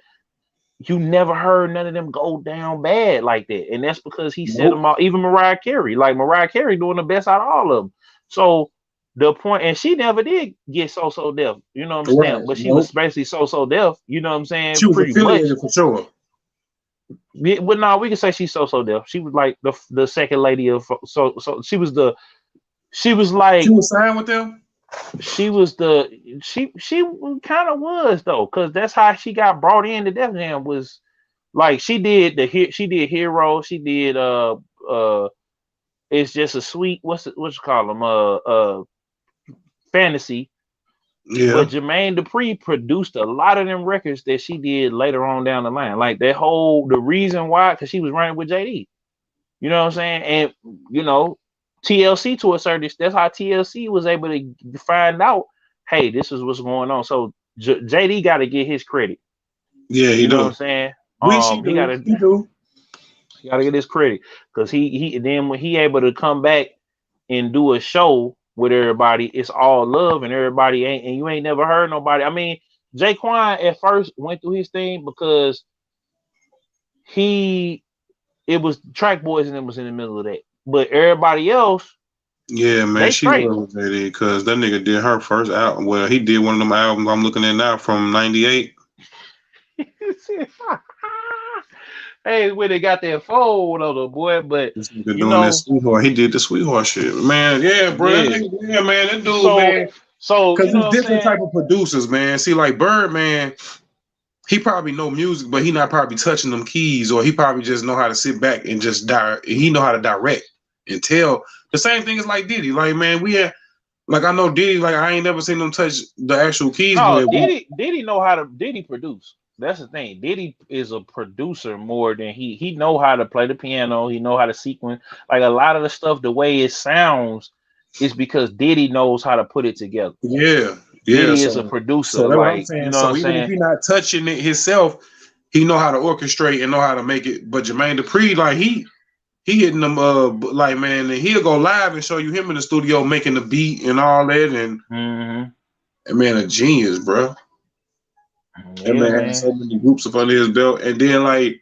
You never heard none of them go down bad like that. And that's because he set them Nope. out. Even Mariah Carey, like Mariah Carey doing the best out of all of them. So the point, and she never did get so deaf, you know what I'm Right. saying? But she was Nope. basically so deaf, you know what I'm saying? She was Pretty much. affiliated for sure. Yeah, but no, we can say she's so deaf. She was like the second lady of so she was She like was signed with them. she was she kind of was though, because that's how she got brought into Def Jam. Was like she did Hero, she did it's just a sweet, what's you call them, Fantasy. Yeah. But Jermaine Dupri produced a lot of them records that she did later on down the line. Like the reason why, because she was running with JD. You know what I'm saying? And you know, TLC to a certain extent, that's how TLC was able to find out, hey, this is what's going on. So JD got to get his credit. Yeah, he You know what do. I'm saying? He do. He gotta get his credit, because he then when he able to come back and do a show with everybody, it's all love, and everybody ain't, and you ain't never heard nobody. I mean, Jaquan at first went through his thing because it was Track Boys and it was in the middle of that. But everybody else, Yeah, man, they she straight. was JD because that nigga did her first album. Well, he did one of them albums I'm looking at now from '98. Hey, when they got that fold on the boy, but This nigga you doing that know, sweetheart. He did the sweetheart shit, man. Yeah, bro. That yeah. nigga, yeah, man. That dude, So man. you Because know it's what I'm different saying? type of producers, man. See, like Birdman, he probably know music, but he not probably touching them keys, or he probably just know how to sit back and just he know how to direct and tell. The same thing is like Diddy. Like, man, we had, like, I know Diddy, like, I ain't never seen him touch the actual keys, No, but Diddy know how to Diddy produce. That's the thing. Diddy is a producer more than he know how to play the piano. He know how to sequence. Like a lot of the stuff, the way it sounds, is because Diddy knows how to put it together. yeah, yeah. Diddy is a So producer. that's what I'm Like, you saying. know what I'm So even if saying? he not touching it himself, he know how to orchestrate and know how to make it. But Jermaine Dupri, like he hitting them like, man, and he'll go live and show you him in the studio making the beat and all that, and man, a genius, bro. That Yeah, man had man. so many groups up under his belt, and then like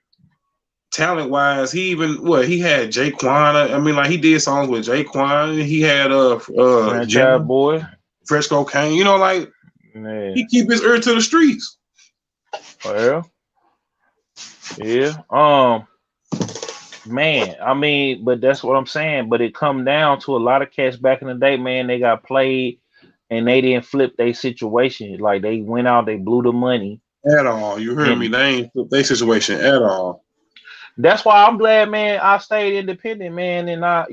talent wise, he even he had Jaquan. I mean, like he did songs with Jaquan. He had Franchise Jim, boy. Fresh Cocaine. You know, like Yeah. he keep his ear to the streets. Well, yeah. Man, I mean, but that's what I'm saying. But it come down to a lot of cats back in the day, man. They got played and they didn't flip their situation. Like they went out, they blew the money, At all. You heard me? and They ain't flip their situation at all. that's why I'm glad, man. I stayed independent, man, and I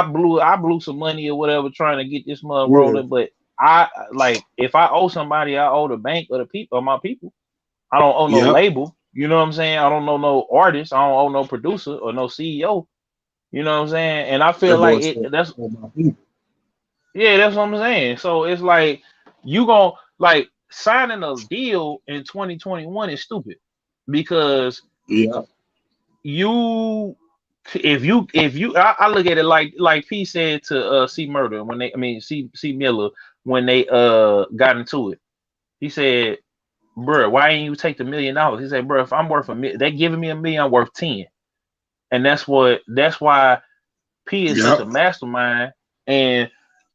blew some money or whatever trying to get this mug Yeah. rolling. But I like if I owe somebody, I owe the bank or the people or my people. I don't owe no Yep. label. You know what I'm saying? I don't know no artist. I don't owe no producer or no CEO. You know what I'm saying? And I feel That boy like said, that's "Oh, my people." yeah, that's what I'm saying. So it's like you gon' like signing a deal in 2021 is stupid because Yeah. you I look at it like P said to C Murder when they I mean C Miller when they got into it. He said, "Bruh, why ain't you take the $1 million?" He said, "Bruh, if I'm worth they giving me $1 million, I'm worth 10." And that's why P is such Yep. a mastermind. And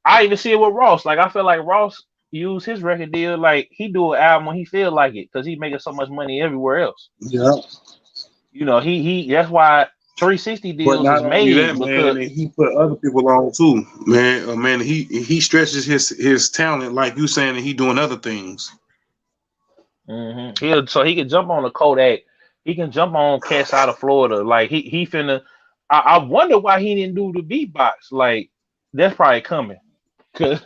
I even see it with Ross. Like I feel like Ross used his record deal like he do an album when he feel like it because he making so much money everywhere else. Yep. You know, he that's why 360 But deals is not only made that, because man, and he put other people on too, man. Man, he stretches his talent like you saying, and he doing other things. so he can jump on a Kodak. He can jump on cats out of Florida. Like he finna. I wonder why he didn't do the beatbox. Like that's probably coming. Cause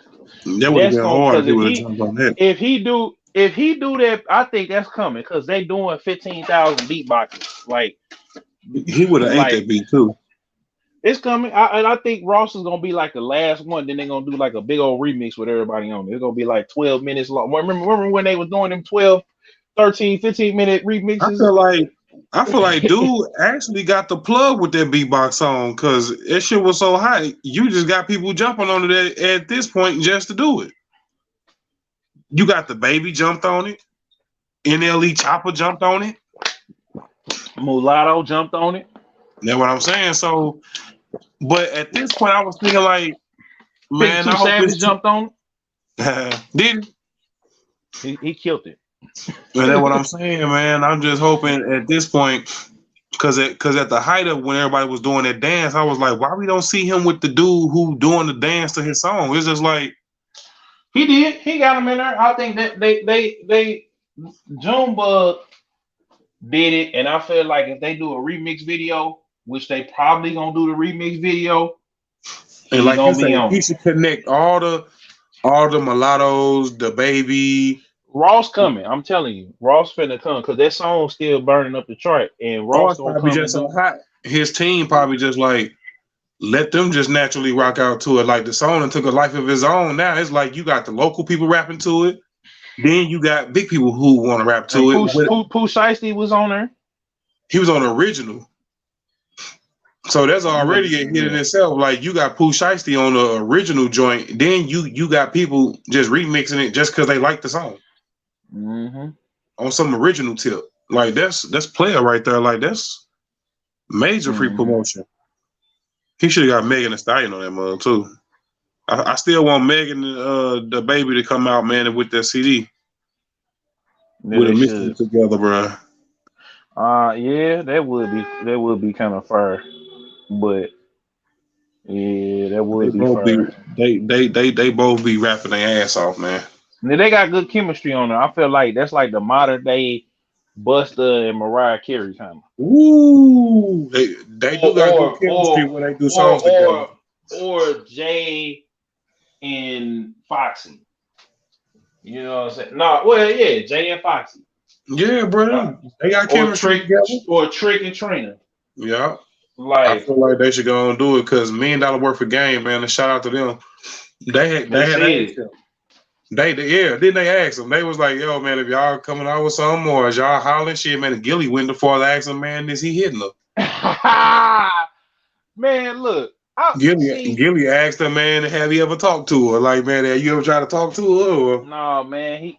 That would have that's been going hard if because he would have jumped on that. if he do that, I think that's coming because they doing 15,000 beatboxes. He would have ain't Like that beat too. it's coming. And I think Ross is gonna be like the last one. Then they're gonna do like a big old remix with everybody on it. It's gonna be like 12 minutes long. Remember when they was doing them 12, 13, 15-minute I remixes? feel like dude actually got the plug with that beatbox song because that shit was so hot. You just got people jumping on it at this point just to do it. You got the baby jumped on it. NLE Chopper jumped on it. Mulatto jumped on it. That's what I'm saying. So, but at this point, I was thinking like, man, 52 I hope Savage it's jumped on did. it. He killed it. But that's what I'm saying, man. I'm just hoping at this point, because at the height of when everybody was doing that dance, I was like, why we don't see him with the dude who doing the dance to his song? It's just like He did. He got him in there. I think that they Junebug did it, and I feel like if they do a remix video, which they probably gonna do the remix video, And he like you gonna be say, on he it. should connect all the mulattoes, the baby. Ross coming. I'm telling you, Ross finna come because that song's still burning up the chart, and Ross Ross gonna probably come just and so do. hot. His team probably just like let them just naturally rock out to it. Like the song and took a life of his own. Now it's like you got the local people rapping to it. Then you got big people who want to rap And to it. Pooh Shiesty was on there. He was on the original. So that's already a hit in itself. Like you got Pooh Shiesty on the original joint. Then you got people just remixing it just because they like the song. Mm-hmm. On some original tip. Like that's player right there. Like that's major free promotion. He should have got Megan Thee Stallion on that mug too. I still want Megan the baby to come out, man, with that CD. Yeah, With a they mixing should. together, bro. Yeah, that would be kind of fire, but yeah, that They would be both be fire. they both be rapping their ass off, man. Now, they got good chemistry on there. I feel like that's like the modern day Busta and Mariah Carey kind of. Ooh, they do got good chemistry when they do songs together. Or Jay and Foxy. You know what I'm saying? No, well, yeah, Jay and Foxy. Yeah, bro. They got chemistry together. Or Trick and Trina. Yeah. Like I feel like they should go and do it because $1 Million Work for Game, man. And shout out to them. They had asked them. Didn't they ask them? They was like, yo, man, if y'all coming out with something or is y'all hollering shit, man, Gilly went the far to ask him, man, is he hitting her? Man, look. Gilly asked her, man, have you ever talked to her? Like, man, have you ever tried to talk to her? Or? No, man, I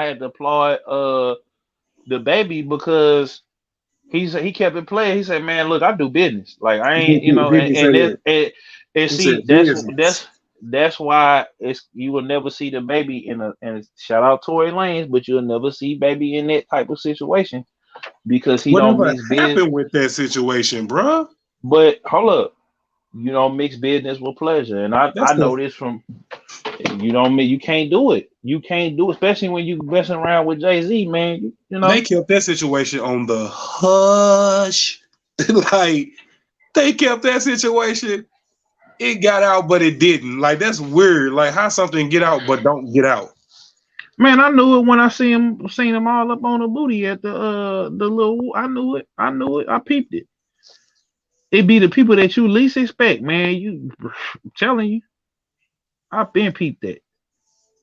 had to applaud the baby because he kept it playing. He said, "Man, look, I do business. Like I ain't, you know, and see that's why you will never see the baby in a shout out Tory Lanez, but you'll never see baby in that type of situation because he don't mix business. What happened with that situation, bro? But hold up, you don't mix business with pleasure, and I know this from you can't do it. You can't do it, especially when you messing around with Jay-Z, man. You know they kept that situation on the hush. Like they kept that situation. It got out, but it didn't. Like that's weird. Like how something get out but don't get out. Man, I knew it when I seen him all up on the booty at the little. I knew it. I peeped it. It be the people that you least expect, man. I'm telling you, I've been peeped that.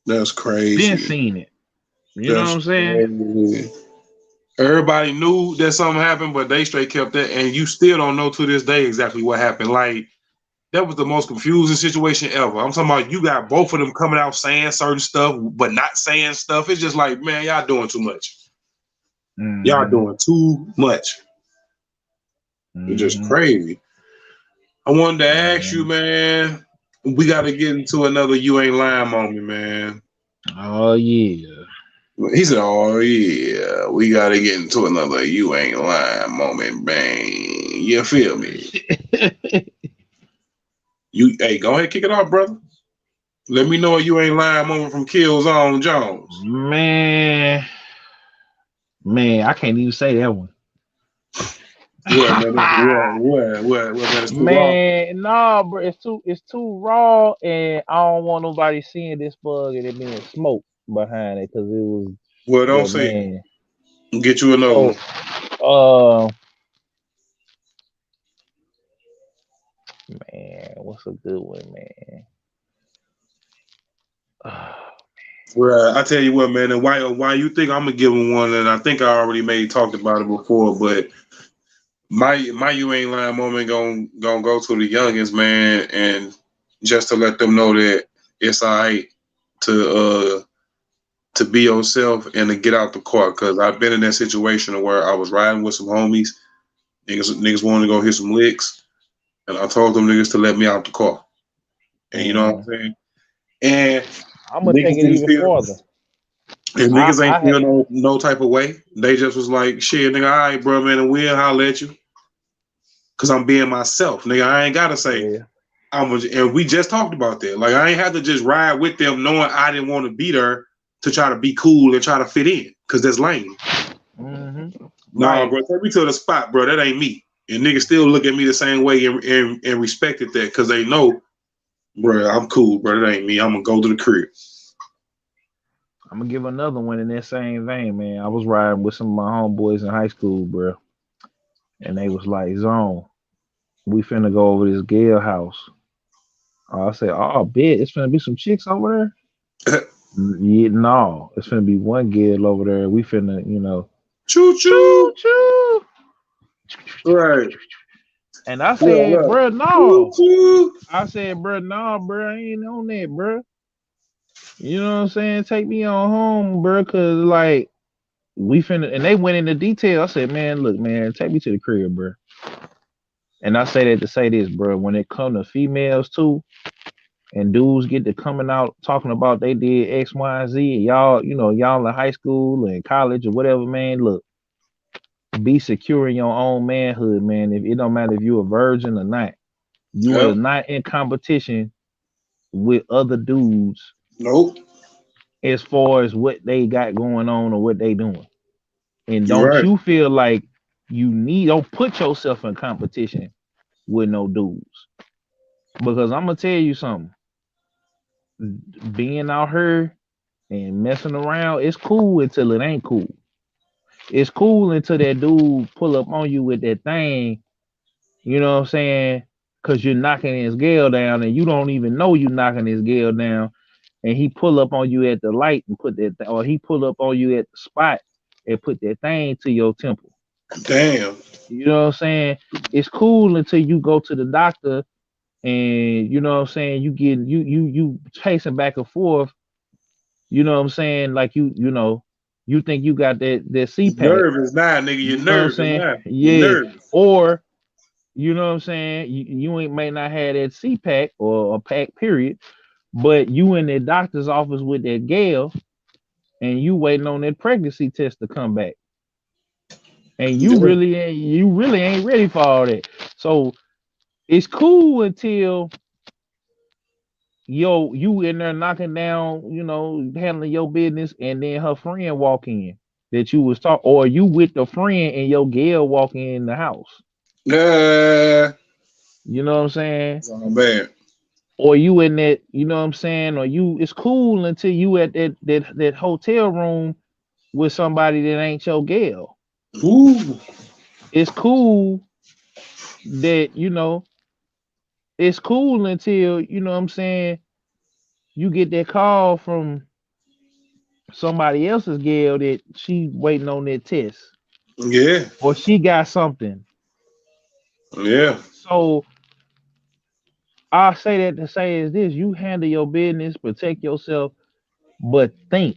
That's crazy. Been seen it. You know what I'm saying? Crazy. Everybody knew that something happened, but they straight kept that, and you still don't know to this day exactly what happened. Like that was the most confusing situation ever. I'm talking about you got both of them coming out saying certain stuff, but not saying stuff. It's just like, man, y'all doing too much. Y'all doing too much. It's just crazy. I wanted to ask you, man. We got to get into another "You Ain't Lying" moment, man. Oh yeah. He said, "Oh yeah, we got to get into another "You Ain't Lying" moment, bang." You feel me? Hey, go ahead, kick it off, brother. Let me know a "You Ain't Lying" moment from Klzown Jones. Man, I can't even say that one. What, man, no, bro, it's too raw, and I don't want nobody seeing this bug and it being smoke behind it because it was. Well, don't say. Get you another one. Man, what's a good one, man? Well, I tell you what, man, and why you think I'm gonna give him one, and I think I already talked about it before, but my "You Ain't Lying" moment gonna go to the youngins, man, and just to let them know that it's all right to be yourself and to get out the car, because I've been in that situation where I was riding with some homies, niggas wanted to go hit some licks, and I told them niggas to let me out the car, and you know what I'm saying, and I'm gonna take it even further. And niggas ain't feel no type of way. They just was like, shit, nigga, all right, bro, man, and we'll holler at you. Cause I'm being myself, nigga. I ain't gotta say, and we just talked about that. Like I ain't had to just ride with them knowing I didn't want to be there to try to be cool and try to fit in, because that's lame. Mm-hmm. Nah, bro, take me to the spot, bro. That ain't me. And niggas still look at me the same way and respected that because they know, bro, I'm cool, bro. That ain't me. I'm gonna go to the crib. I'm gonna give another one in that same vein, man. I was riding with some of my homeboys in high school, bro, and they was like, "Zone, we finna go over this Gale house." I said, "Oh, bet it's finna be some chicks over there." Yeah, no, it's finna be one Gale over there. We finna, Choo choo choo. choo. Right. And I Yeah, said, right. "Bro, Choo no." choo. I said, "Bro, no, bro, I ain't on that, bro." You know what I'm saying? Take me on home, bro, cause like we finna, and they went into detail. I said, "Man, look, man, take me to the crib, bro." And I say that to say this, bro. When it come to females too, and dudes get to coming out talking about they did X, Y, and Z, and y'all in high school and college or whatever, man. Look, be secure in your own manhood, man. If it don't matter if you're a virgin or not, you are Yep. not in competition with other dudes Nope. as far as what they got going on or what they doing. And You're don't right. you feel like don't put yourself in competition with no dudes. Because I'm gonna tell you something. Being out here and messing around, it's cool until it ain't cool. It's cool until that dude pull up on you with that thing, you know what I'm saying? Cause you're knocking his gale down and you don't even know you knocking his gale down. And he pull up on you at the light and put or he pull up on you at the spot and put that thing to your temple. Damn. You know what I'm saying? It's cool until you go to the doctor and you know what I'm saying, you get you pacing back and forth, you know what I'm saying, like you think you got that You're CPAC, nervous now, nigga. You're you know what I'm nervous saying? now. You're Yeah. nervous. Or you know what I'm saying, you ain't may not have that CPAC or a pack period, but you in the doctor's office with that Gale and you waiting on that pregnancy test to come back. And Yeah. you really ain't ready for all that. So it's cool until you in there knocking down, handling your business, and then her friend walk in that you was talking, or you with the friend and your girl walking in the house. Nah. You know what I'm saying? It's all bad. Or you in that, you know what I'm saying? Or it's cool until you at that hotel room with somebody that ain't your girl. Ooh. It's cool that, it's cool until, you know what I'm saying, you get that call from somebody else's girl that she waiting on that test Yeah. or she got something. Yeah. So I say that to say is this: you handle your business, protect yourself, but think.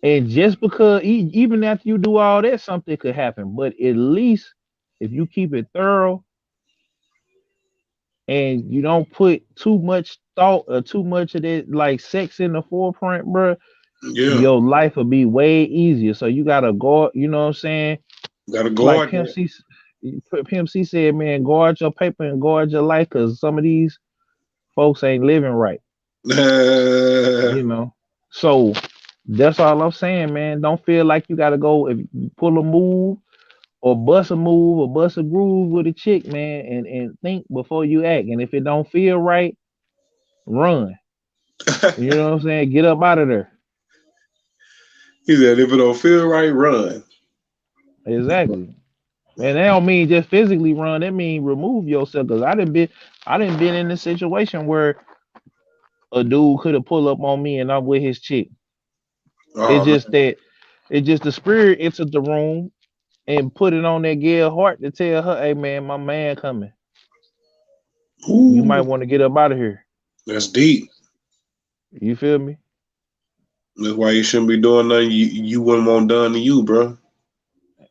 And just because even after you do all that, something could happen. But at least if you keep it thorough and you don't put too much thought or too much of that like sex in the forefront, bro, Yeah. your life will be way easier. So you gotta guard, you know what I'm saying? Gotta Like guard Pimp that. C, Pimp C said, man, guard your paper and guard your life, because some of these folks ain't living right, you know. So that's all I'm saying, man. Don't feel like you gotta go if you pull a move or bust a move or bust a groove with a chick, man, and think before you act. And if it don't feel right, run. You know what I'm saying? Get up out of there. He said, if it don't feel right, run. Exactly. And that don't mean just physically run. That mean remove yourself. Cause I didn't been in a situation where a dude could have pulled up on me and I'm with his chick. It's Oh just man. that it's just the spirit entered the room and put it on that girl heart to tell her, hey man, my man coming. You might Ooh, want to get up out of here. that's deep. You feel me? That's why you shouldn't be doing nothing you wouldn't want done to you, bro.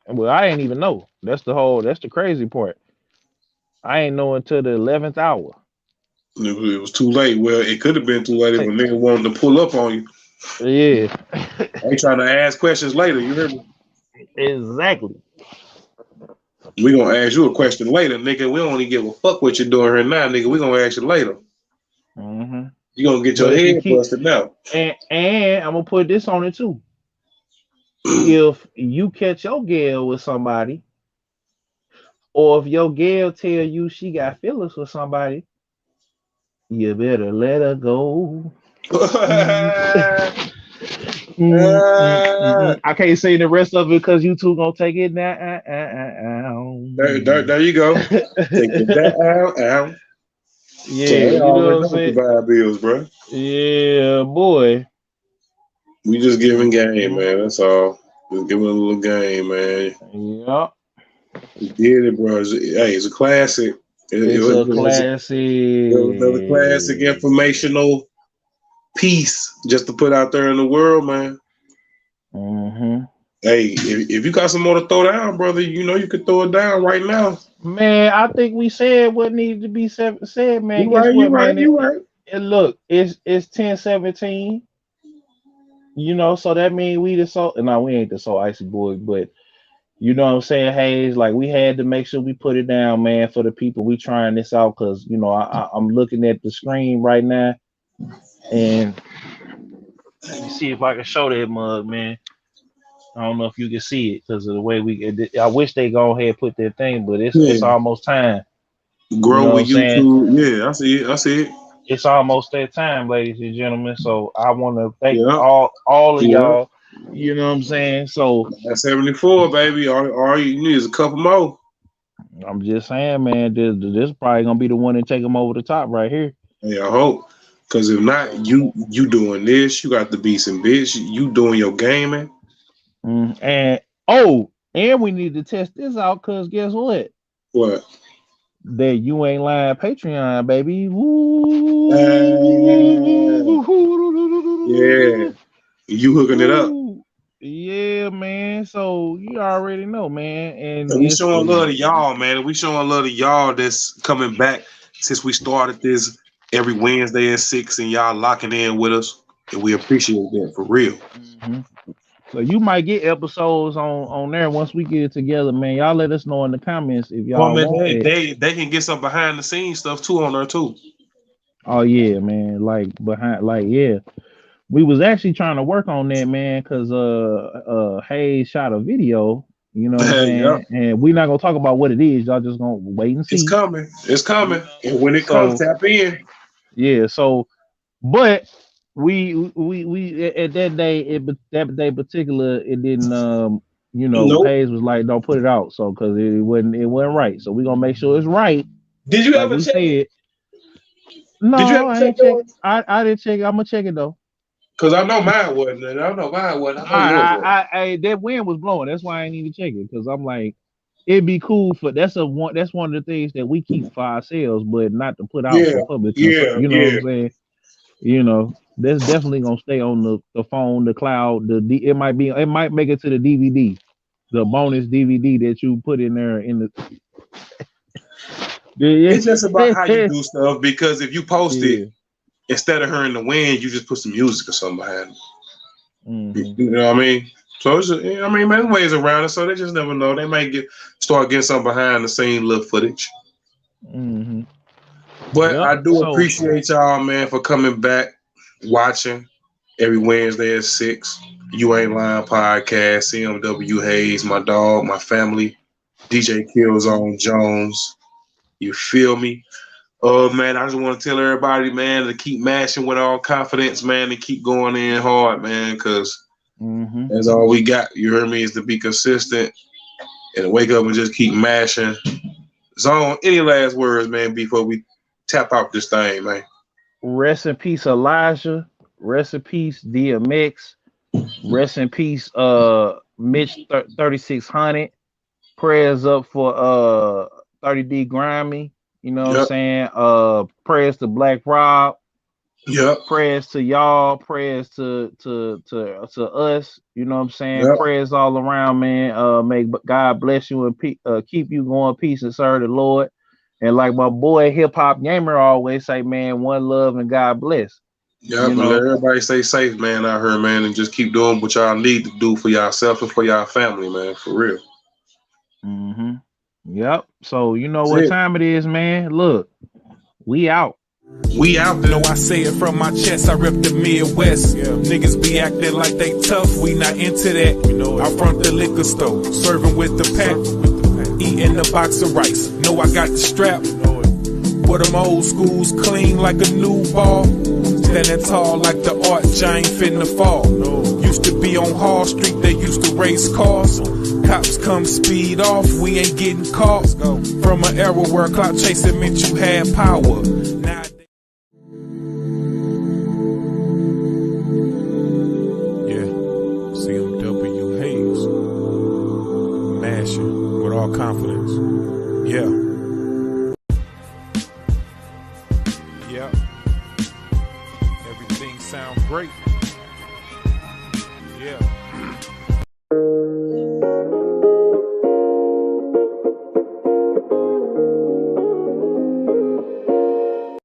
Well, I ain't even know. That's the crazy part. I ain't know until the 11th hour. It was too late. Well, it could have been too late if a nigga wanted to pull up on you. Yeah. They trying to ask questions later. You hear me? Exactly. We gonna ask you a question later, nigga. We don't even give a fuck what you're doing here now, nigga. We gonna ask you later. Mm-hmm. You gonna get your But if you head keep busted now. and I'm gonna put this on it too. If you catch your girl with somebody, or if your girl tell you she got feelings for somebody, you better let her go. Mm. I can't say the rest of it because you two gonna take it now. There you go. Taking that out. So Yeah, they you know what already I'm know what the saying? vibe is, bro. Yeah, boy. We just giving game, Mhm. man. That's all. Just giving a little game, man. Yep. We did it, bro. Hey, it's a classic. It's a It was another classic classic. informational piece just to put out there in the world, man. Hmm. Hey, if you got some more to throw down, brother, you know you could throw it down right now. Man, I think we said what needed to be said, man. You Guess right, you what, right, man? you right. Look, it's 10-17. You know, so that means we the so no, we ain't the so icy boys, but you know what I'm saying, Hayes. Like we had to make sure we put it down, man, for the people. We trying this out because you know I'm looking at the screen right now, and let me see if I can show that mug, man. I don't know if you can see it because of the way I wish they go ahead and put their thing, but it's Yeah. almost time. You Grow know what with I'm saying? YouTube. Yeah, I see it. I see it. It's almost that time, ladies and gentlemen. So I want to thank Yeah. all of Yeah. y'all. You know what I'm saying? So That's 74, baby. All you need is a couple more. I'm just saying, man, this probably gonna be the one that take them over the top right here. Hey, I hope. Cause if not, you doing this, you got the beast and bitch, you doing your gaming. And and we need to test this out because guess what? What? That you ain't lying Patreon, baby. Yeah. You hooking it up. Woo. Yeah, man. So you already know, man. And And we it's showing love to y'all, man. We showing love to y'all that's coming back since we started this every Wednesday at 6 and y'all locking in with us. And we appreciate that for real. Mhm. So you might get episodes on there once we get it together, man. Y'all let us know in the comments if Well, y'all man, want that. they can get some behind the scenes stuff too on there too. Oh yeah, man. Like behind, like yeah. We was actually trying to work on that, man, because Hayes shot a video. You know what I'm Yep. saying? And we're not gonna talk about what it is. Y'all just gonna wait and It's see. coming. It's You coming. know. And when it comes, So tap in. yeah. So, but we at that day that day particular it didn't you know Nope. Hayes was like don't put it out so because it wasn't right. So we're gonna make sure it's right Did you like ever we check it? said. Did you No, ever I check ain't check. yours? I didn't check it. I'm gonna check it though. Because I know mine wasn't. And I know mine wasn't. I know yours wasn't. That wind was blowing. That's why I ain't even check it because I'm like, it'd be cool for that's one of the things that we keep for ourselves, but not to put out Yeah. for public concern. Yeah. You know what Yeah. I'm saying? You know, that's definitely gonna stay on the phone, the cloud. It might make it to the DVD, the bonus DVD that you put in there in It's just about how you the do stuff because if you post it, yeah. instead of hearing the wind, you just put some music or something behind it. Hmm. You know what I mean? So it's just, I mean, there's ways around it. So they just never know. They might start getting some behind the scene little footage. Hmm. But Yep. I do So appreciate y'all, man, for coming back, watching every Wednesday at 6. You Ain't Lying podcast. CMW Hayes, my dog, my family, DJ Killzone Jones. You feel me? Man, I just want to tell everybody, man, to keep mashing with all confidence, man, and keep going in hard, man, because hmm that's all we got. You heard me? Is to be consistent and wake up and just keep mashing. Zone, any last words, man, before we tap out this thing, man? rest in peace, Elijah. Rest in peace, DMX. Rest in peace, Mitch 3600. Prayers up for 30D Grimy. You know what I'm Yep, saying? Prayers to Black Rob. yep, Prayers to y'all. Prayers to us. You know what I'm saying? yep. Prayers all around, man. May God bless you and keep you going peace and serve the Lord. And like my boy Hip Hop Gamer always say, man, one love and God bless. Yep, You and let know. everybody stay safe, man, out here, man, and just keep doing what y'all need to do for yourself and for y'all family, man, for real. Hmm. Yep. So you know That's what it. time it is, man. Look, we out. We out You there. know I say it from my chest, I rep the Midwest. Niggas be acting like they tough, we not into that. I front the liquor store, serving with the pack, eating a box of rice. Know I got the strap. But them old schools clean like a new ball. Standing tall like the arch, I ain't finna fall. Used to be on Hall Street, they used to race cars. Cops come speed off, we ain't getting caught. From an era where clout chasing meant you had power. Now CMW Hayes, mashing with all confidence. Yeah. Everything sound great. Yeah.